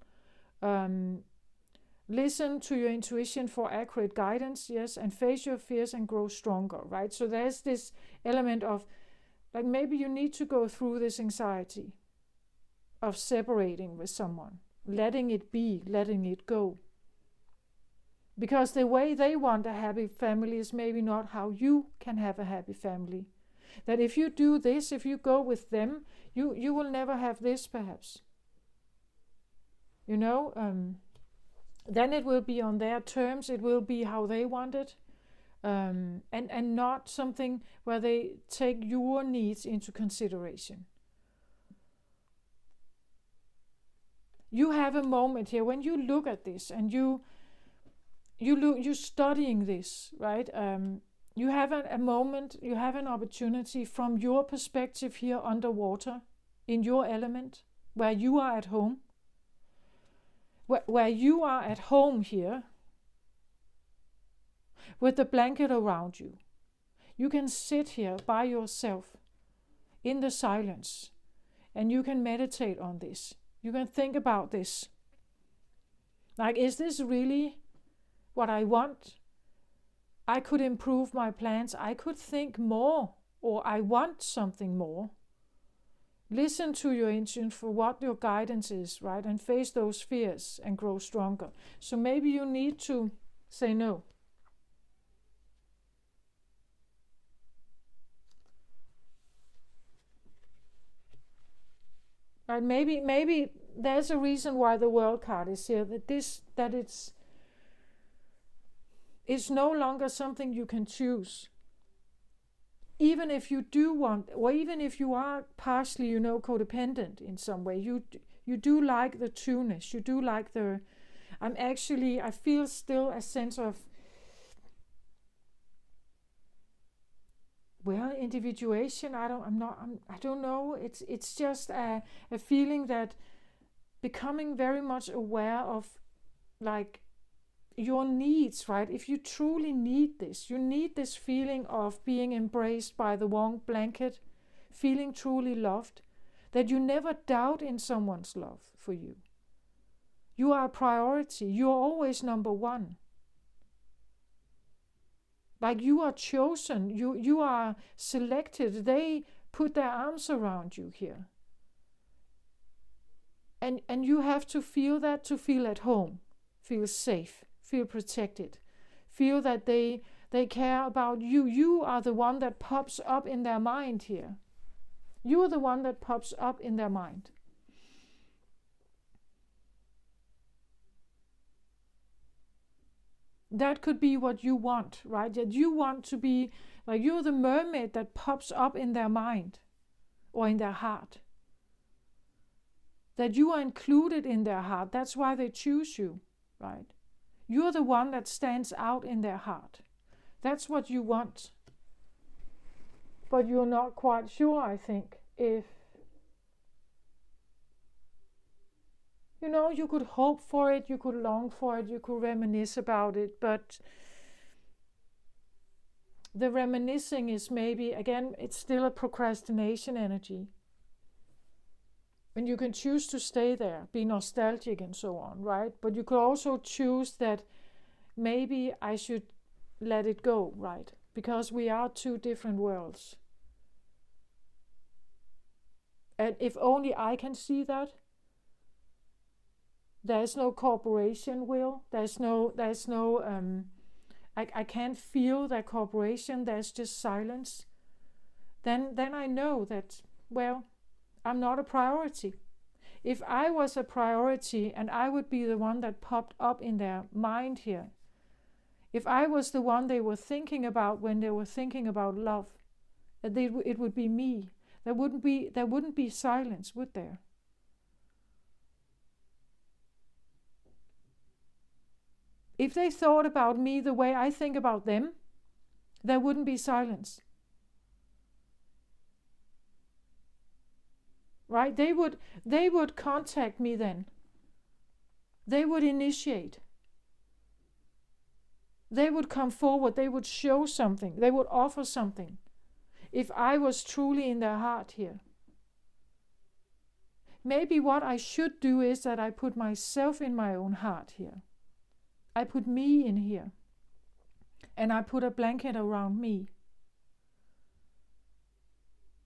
Listen to your intuition for accurate guidance, yes, and face your fears and grow stronger, right? So there's this element of, like, maybe you need to go through this anxiety of separating with someone, letting it be, letting it go. Because the way they want a happy family is maybe not how you can have a happy family. That if you do this, if you go with them, you will never have this, perhaps. Then it will be on their terms, it will be how they want it, and not something where they take your needs into consideration. You have a moment here when you look at this and you're studying this, right? You have a moment, you have an opportunity from your perspective here underwater, in your element, where you are at home. Where you are at home here, with the blanket around you. You can sit here by yourself in the silence and you can meditate on this. You can think about this. Like, is this really what I want? I could improve my plans. I could think more, or I want something more. Listen to your intuition for what your guidance is, right? And face those fears and grow stronger. So maybe you need to say no. Right? Maybe there's a reason why the world card is here. That it's no longer something you can choose. Even if you do want, or even if you are partially, codependent in some way, you do like the two-ness, you do like the. I feel still a sense of, well, individuation. I don't know. It's just a feeling that becoming very much aware of, like, your needs, right? If you truly need this, you need this feeling of being embraced by the warm blanket, feeling truly loved, that you never doubt in someone's love for you. You are a priority. You are always number one. Like you are chosen. You are selected. They put their arms around you here. And you have to feel that to feel at home, feel safe, feel protected, feel that they care about you. You are the one that pops up in their mind here. You are the one that pops up in their mind. That could be what you want, right? That you want to be like you're the mermaid that pops up in their mind or in their heart. That you are included in their heart. That's why they choose you, right? You're the one that stands out in their heart. That's what you want. But you're not quite sure, I think, if you could hope for it, you could long for it, you could reminisce about it, but the reminiscing is maybe, again, it's still a procrastination energy. And you can choose to stay there, be nostalgic and so on, right? But you could also choose that maybe I should let it go, right? Because we are two different worlds. And if only I can see that, there's no cooperation will, I can't feel that cooperation, there's just silence. Then I know that, well, I'm not a priority. If I was a priority and I would be the one that popped up in their mind here, if I was the one they were thinking about when they were thinking about love, it would be me. There wouldn't be silence, would there? If they thought about me the way I think about them, there wouldn't be silence. Right? They would contact me then. They would initiate. They would come forward. They would show something. They would offer something. If I was truly in their heart here. Maybe what I should do is that I put myself in my own heart here. I put me in here. And I put a blanket around me.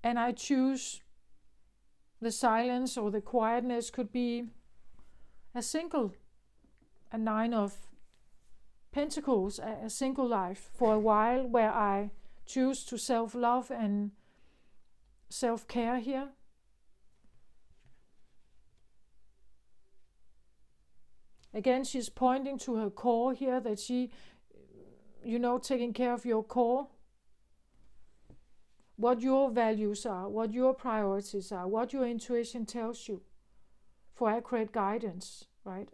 And I choose the silence or the quietness could be a 9 of Pentacles, a single life for a while where I choose to self-love and self-care here. Again, she's pointing to her core here, that she, taking care of your core. What your values are, what your priorities are, what your intuition tells you for accurate guidance, right?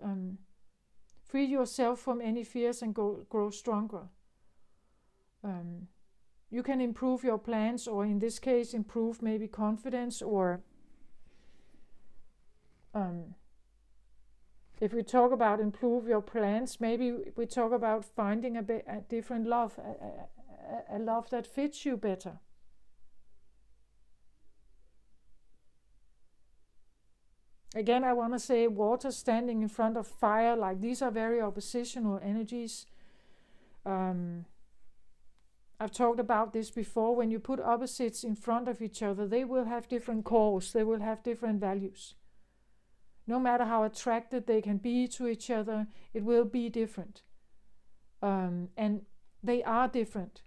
Free yourself from any fears and grow stronger. You can improve your plans, or in this case, improve maybe confidence, or if we talk about improve your plans, maybe we talk about finding a different love, a love that fits you better. Again, I want to say water standing in front of fire, like these are very oppositional energies. I've talked about this before. When you put opposites in front of each other, they will have different cores, they will have different values. No matter how attracted they can be to each other, it will be different. And they are different.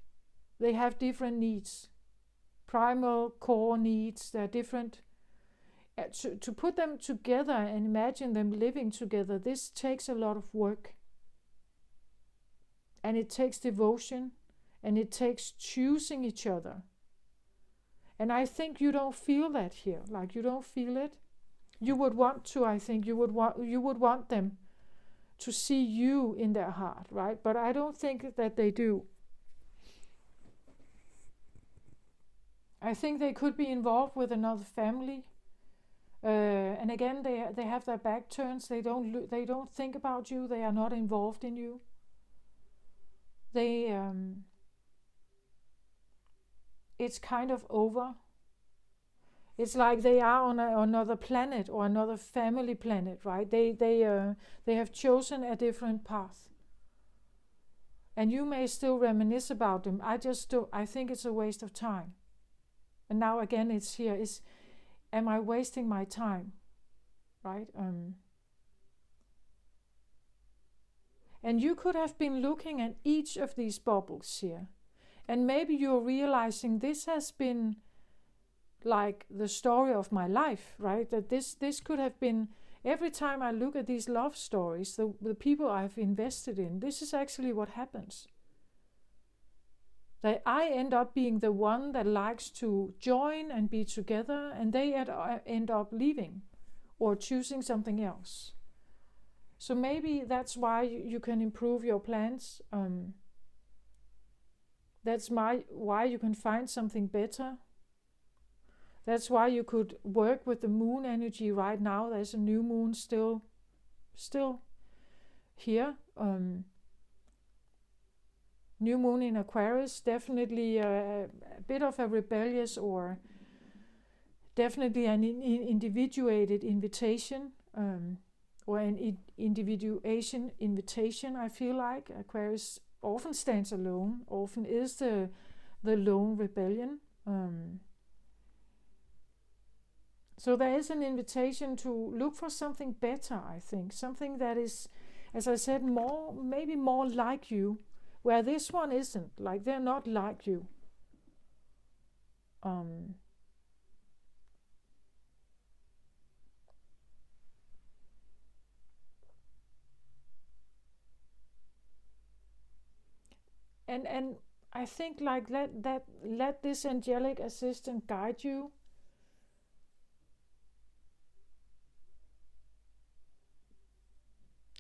They have different needs. Primal core needs, they're different. To put them together and imagine them living together, this takes a lot of work. And it takes devotion, and it takes choosing each other. And I think you don't feel that here, like you don't feel it. You would want to, I think you would want them to see you in their heart, right? But I don't think that they do. I think they could be involved with another family. And again, they have their back turns. They don't think about you. They are not involved in you. they it's kind of over. It's like they are on another planet or another family planet, right? They have chosen a different path, and you may still reminisce about them. I just do. I think it's a waste of time. And now again, it's here. Am I wasting my time, right? And you could have been looking at each of these bubbles here, and maybe you're realizing this has been like the story of my life, right? That this could have been, every time I look at these love stories, the people I've invested in, this is actually what happens. That I end up being the one that likes to join and be together, and they end up leaving or choosing something else. So maybe that's why you can improve your plans. That's why you can find something better. That's why you could work with the moon energy right now. There's a new moon still here. New moon in Aquarius, definitely a bit of a rebellious, or definitely an individuated invitation, or an individuation invitation. I feel like Aquarius often stands alone, often is the lone rebellion. So there is an invitation to look for something better, I think. Something that is, as I said, maybe more like you, where this one isn't. Like, they're not like you. And I think, like, let this angelic assistant guide you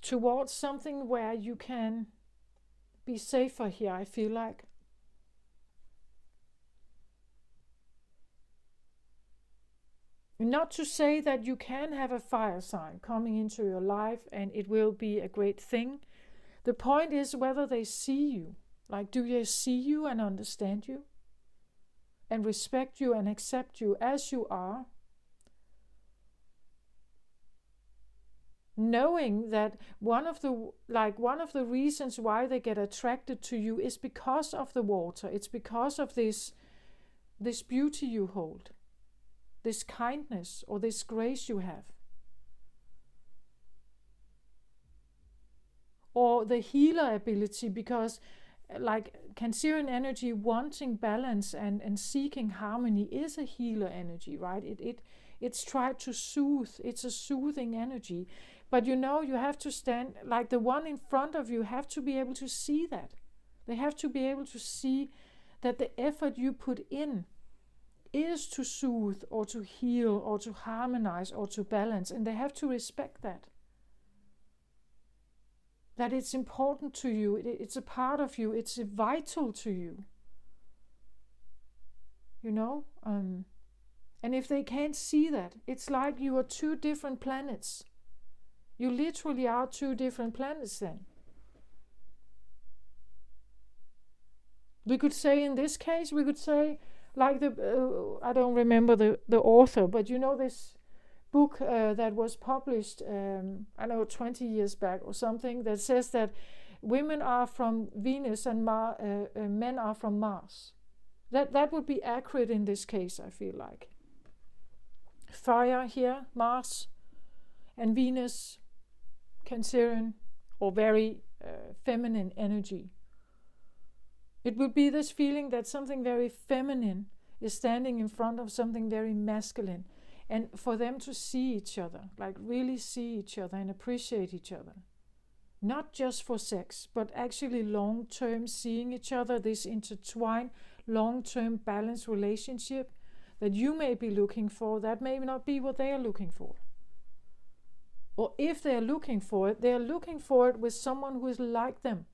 towards something where you can be safer here, I feel like. Not to say that you can have a fire sign coming into your life and it will be a great thing. The point is whether they see you. Like, do they see you and understand you? And respect you and accept you as you are? Knowing that one of the reasons why they get attracted to you is because of the water. It's because of this beauty you hold, this kindness or this grace you have, or the healer ability, because like Cancerian energy, wanting balance and seeking harmony is a healer energy, right? It's tried to soothe. It's a soothing energy. But you have to stand, like the one in front of you have to be able to see that. They have to be able to see that the effort you put in is to soothe or to heal or to harmonize or to balance, and they have to respect that. That it's important to you, it's a part of you, it's vital to you. And if they can't see that, it's like you are two different planets. You literally are two different planets then. We could say in this case, like I don't remember the author, but this book that was published, 20 years back or something, that says that women are from Venus and men are from Mars. That would be accurate in this case, I feel like. Fire here, Mars, and Venus, Cancerian, or very feminine energy. It would be this feeling that something very feminine is standing in front of something very masculine, and for them to see each other, like really see each other and appreciate each other. Not just for sex, but actually long-term seeing each other, this intertwined, long-term balanced relationship that you may be looking for, that may not be what they are looking for. Or if they are looking for it, they are looking for it with someone who is like them.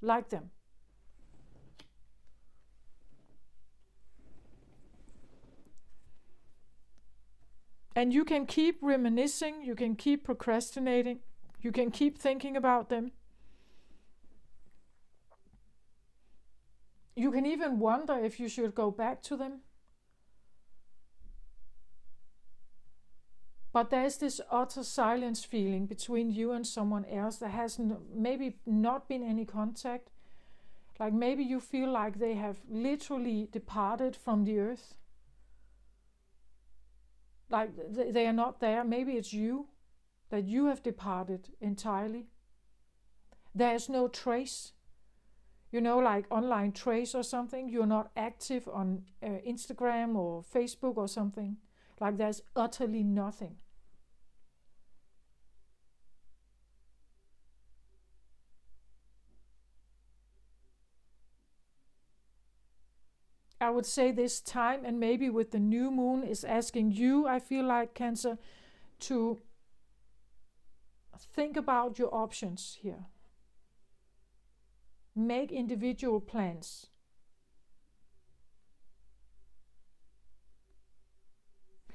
Like them. And you can keep reminiscing, you can keep procrastinating, you can keep thinking about them. You can even wonder if you should go back to them. But there's this utter silence feeling between you and someone else. There has maybe not been any contact. Like maybe you feel like they have literally departed from the earth. Like they are not there. Maybe it's you, that you have departed entirely. There is no trace. Like online trace or something. You're not active on Instagram or Facebook or something. Like there's utterly nothing. I would say this time, and maybe with the new moon, is asking you, I feel like, Cancer, to think about your options here. Make individual plans.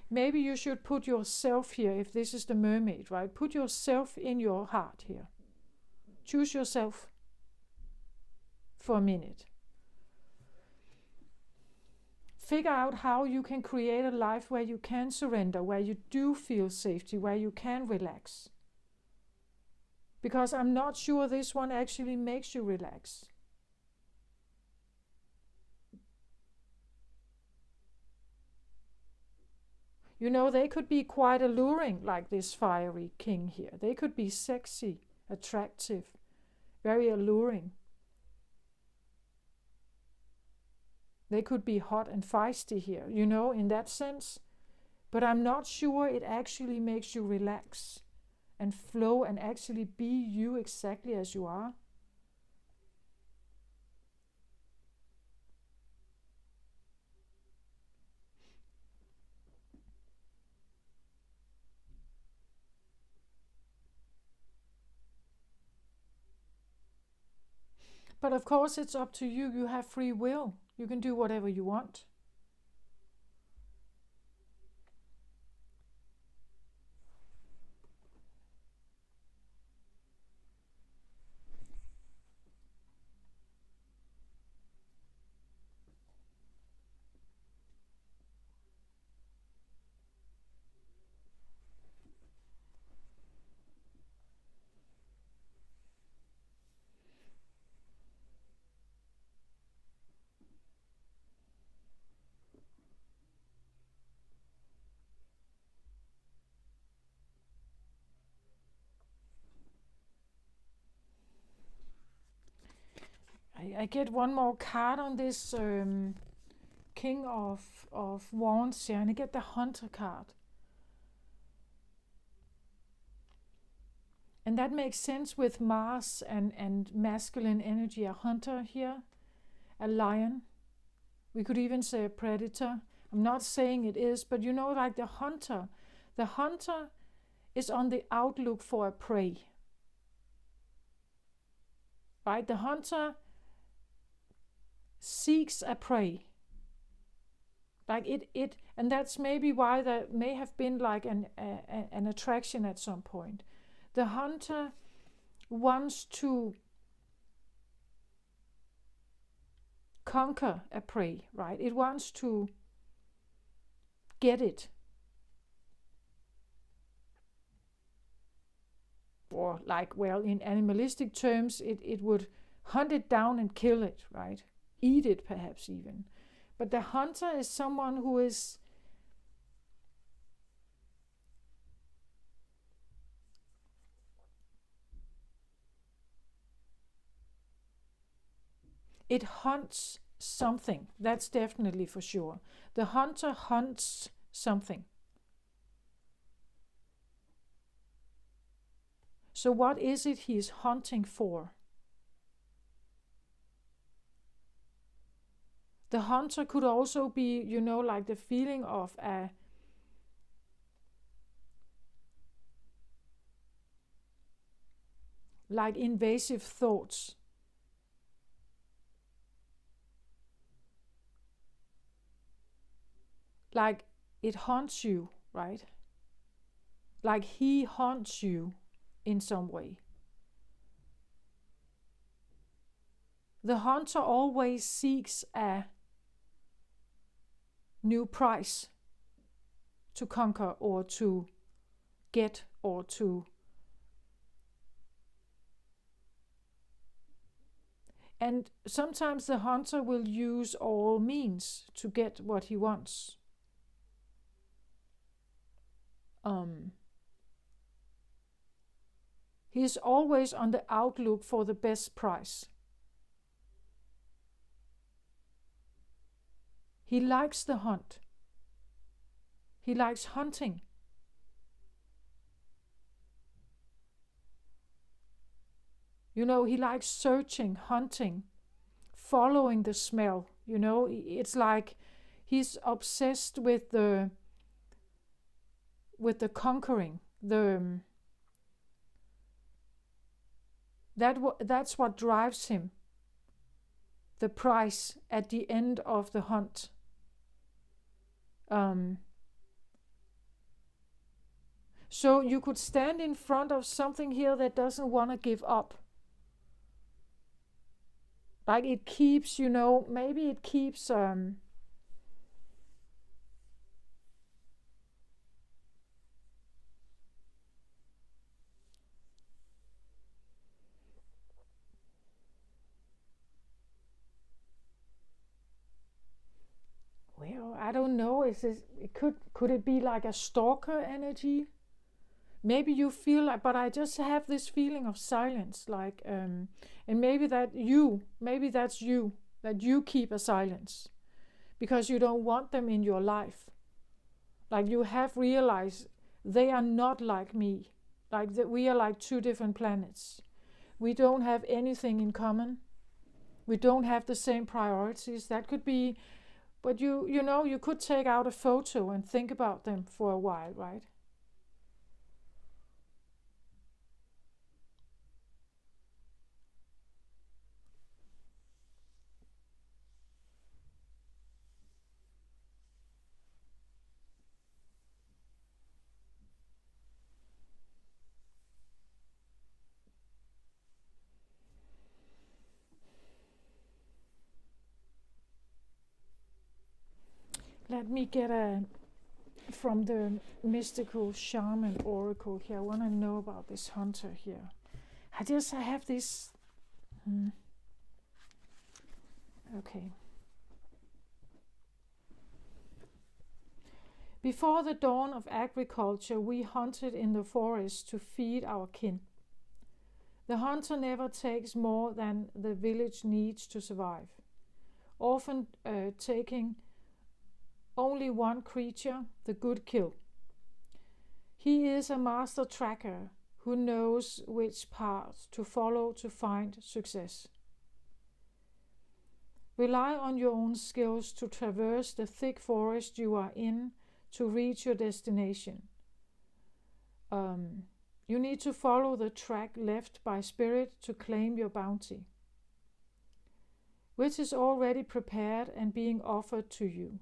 Maybe you should put yourself here, if this is the mermaid, right? Put yourself in your heart here. Choose yourself for a minute. Figure out how you can create a life where you can surrender, where you do feel safety, where you can relax. Because I'm not sure this one actually makes you relax. They could be quite alluring, like this fiery king here. They could be sexy, attractive, very alluring. They could be hot and feisty here, in that sense. But I'm not sure it actually makes you relax and flow and actually be you exactly as you are. But of course, it's up to you. You have free will. You can do whatever you want. I get one more card on this King of Wands here, and I get the Hunter card. And that makes sense with Mars and masculine energy. A hunter here, a lion. We could even say a predator. I'm not saying it is, but like the hunter. The hunter is on the outlook for a prey. Right? The hunter seeks a prey. Like it, and that's maybe why there may have been like an attraction at some point. The hunter wants to conquer a prey, right? It wants to get it. Or like, well, in animalistic terms, it would hunt it down and kill it, right? Eat it perhaps even. But the hunter is someone who is it hunts something. That's definitely for sure. The hunter hunts something. So what is it he is hunting for? The hunter could also be, like the feeling of a like invasive thoughts. Like it haunts you, right? Like he haunts you in some way. the hunter always seeks a new prize to conquer or to get or to. And sometimes the hunter will use all means to get what he wants. He is always on the outlook for the best prize. He likes the hunt. He likes hunting. You know, he likes searching, hunting, following the smell. You know, it's like he's obsessed with the conquering. That's what drives him. The prize at the end of the hunt. So you could stand in front of something here that doesn't want to give up. Like it keeps, you know, maybe it keeps well, I don't know. Could it be like a stalker energy? Maybe you feel like, but I just have this feeling of silence, like, and maybe that's you, that you keep a silence because you don't want them in your life. Like you have realized they are not like me, like that we are like two different planets. We don't have anything in common. We don't have the same priorities. That could be, but you know, you could take out a photo and think about them for a while, right? Let me get from the mystical shaman oracle here. I want to know about this hunter here. I have this. Okay. Before the dawn of agriculture, we hunted in the forest to feed our kin. The hunter never takes more than the village needs to survive, often taking only one creature, the good kill. He is a master tracker who knows which path to follow to find success. Rely on your own skills to traverse the thick forest you are in to reach your destination. You need to follow the track left by spirit to claim your bounty, which is already prepared and being offered to you.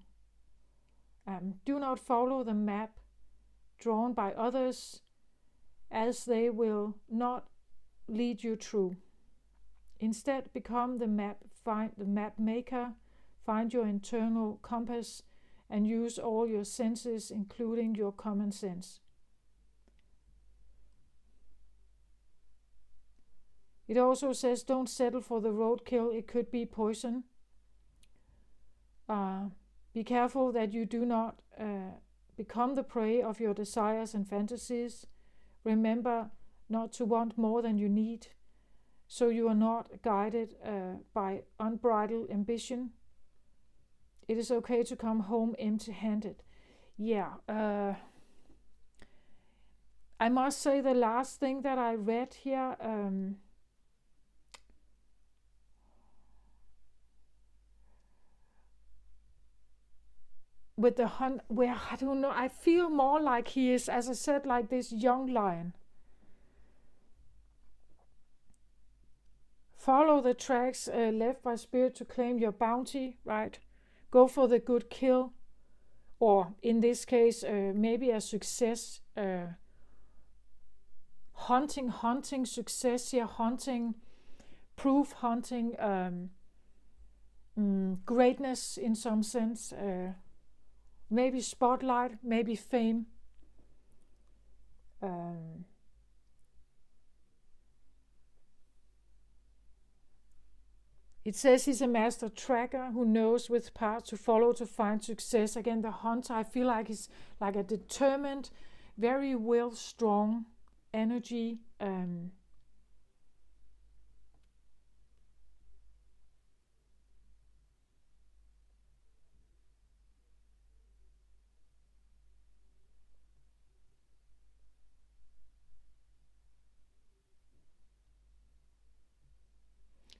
Do not follow the map drawn by others, as they will not lead you through. Instead, become the map, find the map maker, find your internal compass, and use all your senses, including your common sense. It also says don't settle for the roadkill. It could be poison. Be careful that you do not become the prey of your desires and fantasies. Remember not to want more than you need, so you are not guided by unbridled ambition. It is okay to come home empty-handed. Yeah, I must say the last thing that I read here, with the hunt, where I don't know, I feel more like he is, as I said, like this young lion. Follow the tracks left by spirit to claim your bounty, right? Go for the good kill, or in this case, maybe a success. Hunting success here, hunting proof hunting, greatness in some sense, maybe spotlight, maybe fame. It says he's a master tracker who knows which path to follow to find success. Again, the hunter, I feel like he's like a determined, very strong energy.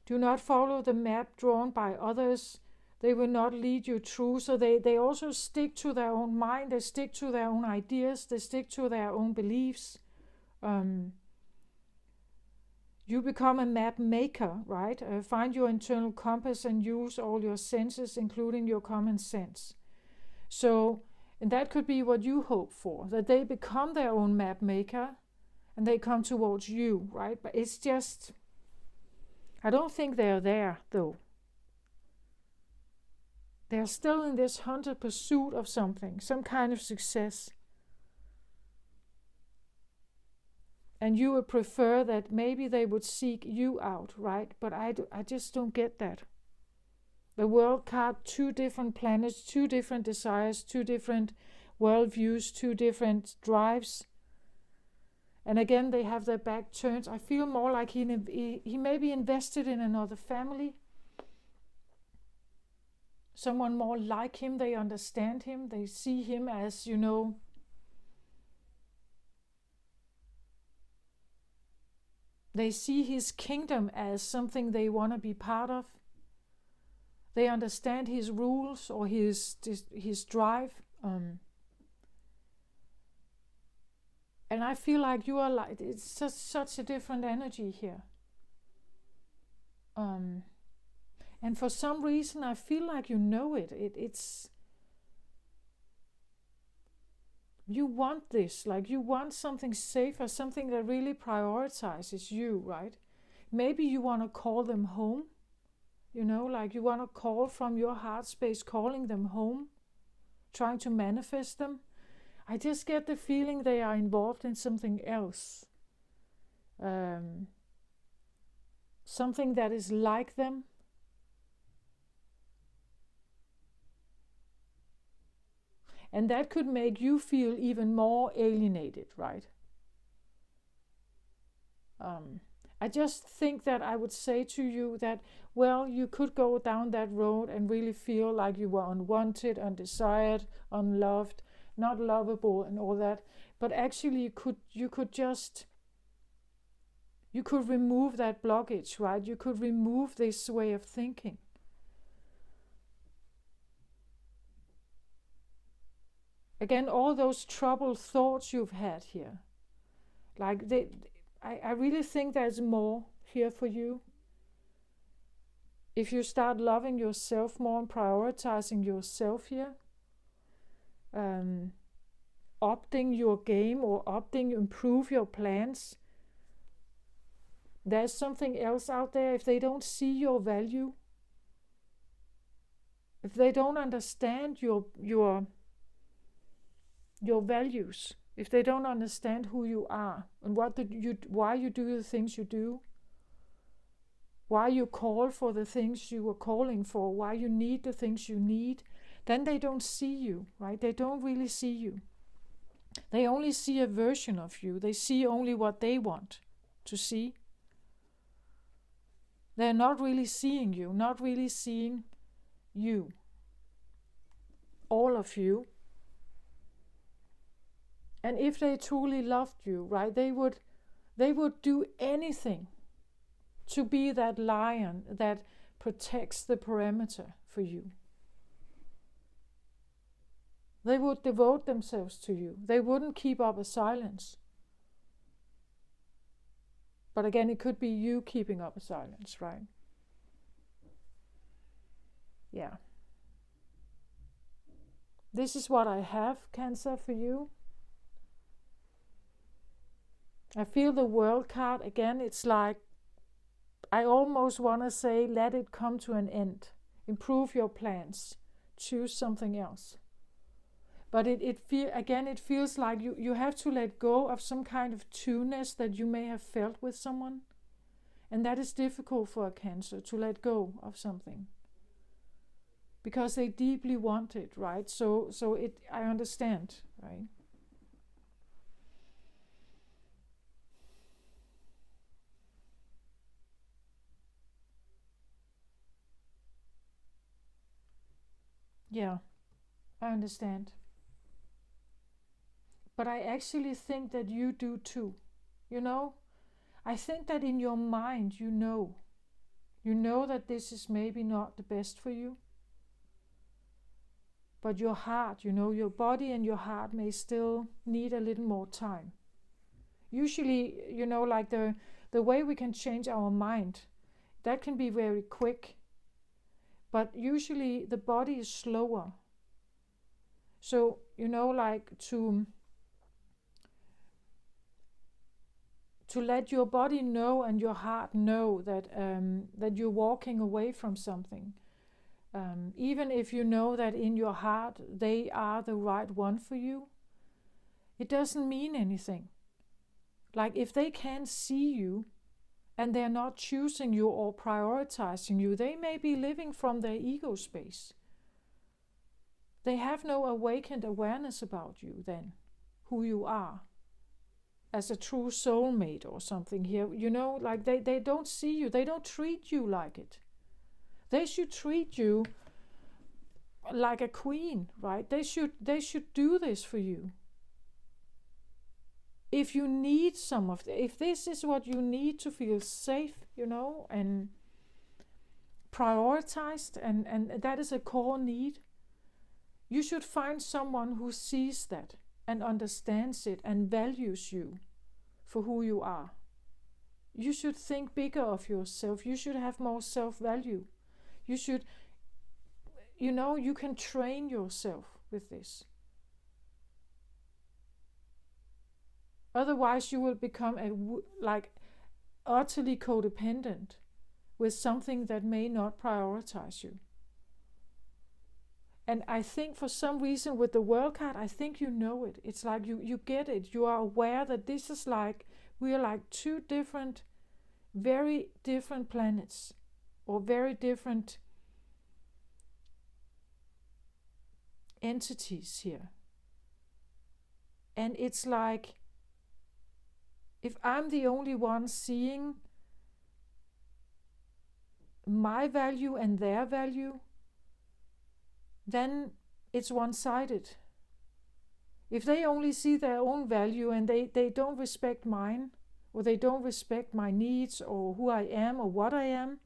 Do not follow the map drawn by others. They will not lead you through. So they also stick to their own mind. They stick to their own ideas. They stick to their own beliefs. You become a map maker, right? Find your internal compass and use all your senses, including your common sense. So, and that could be what you hope for, that they become their own map maker and they come towards you, right? But it's just, I don't think they're there, though. They're still in this hunter pursuit of something, some kind of success. And you would prefer that maybe they would seek you out, right? But I just don't get that. The world card, 2 different planets, 2 different desires, 2 different worldviews, 2 different drives. And again, they have their back turned. I feel more like he may be invested in another family. Someone more like him, they understand him, they see him as, they see his kingdom as something they want to be part of. They understand his rules or his drive. And I feel like you are like, it's such a different energy here. And for some reason, I feel like you know it. It's you want this, like you want something safer, something that really prioritizes you, right? Maybe you want to call them home, like you want to call from your heart space, calling them home, trying to manifest them. I just get the feeling they are involved in something else. Something that is like them. And that could make you feel even more alienated, right? I just think that I would say to you that, well, you could go down that road and really feel like you were unwanted, undesired, unloved, not lovable and all that. But actually you could remove that blockage, right? You could remove this way of thinking. Again, all those troubled thoughts you've had here, like I really think there's more here for you. If you start loving yourself more and prioritizing yourself here, opting your game or opting improve your plans, there's something else out there. If they don't see your value, if they don't understand your values, if they don't understand who you are and why you do the things you do, why you call for the things you are calling for, why you need the things you need, then they don't see you, right? They don't really see you. They only see a version of you. They see only what they want to see. They're not really seeing you, not really seeing you. All of you. And if they truly loved you, right, they would do anything to be that lion that protects the perimeter for you. They would devote themselves to you. They wouldn't keep up a silence. But again, it could be you keeping up a silence, right? Yeah. This is what I have, Cancer, for you. I feel the World card again. It's like I almost want to say, let it come to an end. Improve your plans. Choose something else. But it feels like you have to let go of some kind of two-ness that you may have felt with someone. And that is difficult for a Cancer, to let go of something. Because they deeply want it, right? So I understand, right? Yeah, I understand. But I actually think that you do too. You know, I think that in your mind you know that this is maybe not the best for you. But your heart, your body and your heart may still need a little more time. Usually, like the way we can change our mind, that can be very quick. But usually the body is slower. So, like to let your body know and your heart know that you're walking away from something. Even if you know that in your heart they are the right one for you, it doesn't mean anything. Like if they can't see you and they're not choosing you or prioritizing you, they may be living from their ego space. They have no awakened awareness about you then, who you are as a true soulmate or something here. Like they don't see you, they don't treat you like it. They should treat you like a queen, right? They should do this for you. If you need if this is what you need to feel safe, and prioritized, and that is a core need, you should find someone who sees that and understands it and values you for who you are. You should think bigger of yourself. You should have more self-value. You should, you can train yourself with this. Otherwise, you will become utterly codependent with something that may not prioritize you. And I think for some reason with the World card, I think you know it. It's like you get it. You are aware that this is like, we are like two different, very different planets, or very different entities here. And it's like, if I'm the only one seeing my value and their value, then it's one-sided. If they only see their own value and they don't respect mine, or they don't respect my needs or who I am or what I am,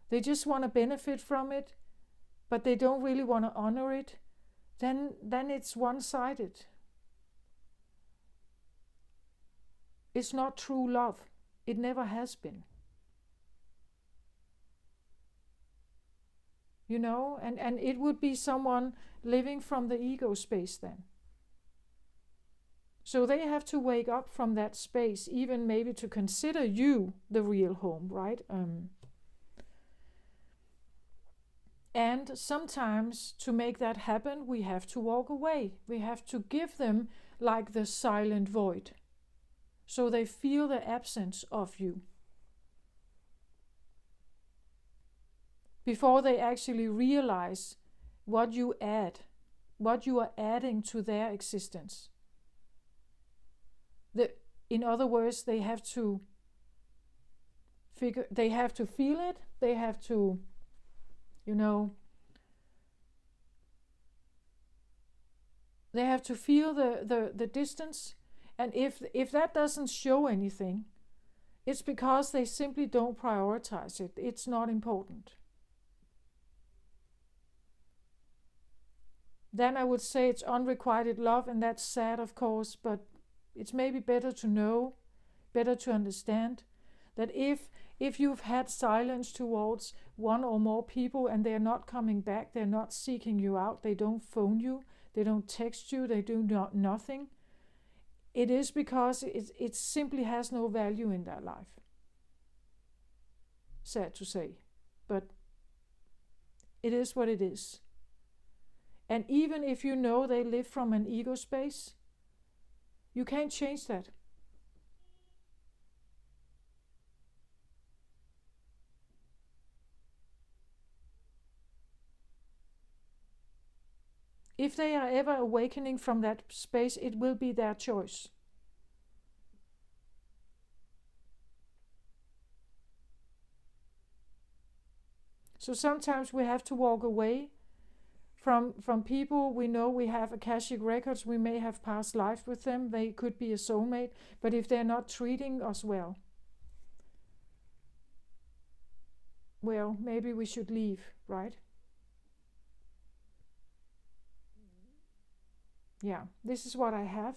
they just want to benefit from it, but they don't really want to honor it, then it's one-sided. It's not true love. It never has been. And it would be someone living from the ego space then. So they have to wake up from that space, even maybe to consider you the real home, right? And sometimes to make that happen, we have to walk away. We have to give them like the silent void, so they feel the absence of you before they actually realize what you add, what you are adding to their existence. In other words, they have to feel it, they have to, they have to feel the distance. And if that doesn't show anything, it's because they simply don't prioritize it. It's not important. Then I would say it's unrequited love, and that's sad, of course, but it's maybe better to know, better to understand that if you've had silence towards one or more people and they're not coming back, they're not seeking you out, they don't phone you, they don't text you, they do nothing, it is because it simply has no value in their life. sad to say, but it is what it is. And even if you know they live from an ego space, you can't change that. If they are ever awakening from that space, it will be their choice. So sometimes we have to walk away from people we know we have Akashic records, we may have past life with them, they could be a soulmate, but if they're not treating us well, maybe we should leave, right? Yeah, this is what I have.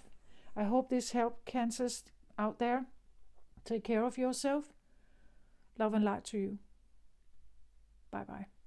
I hope this helped Cancers out there. Take care of yourself. Love and light to you. Bye bye.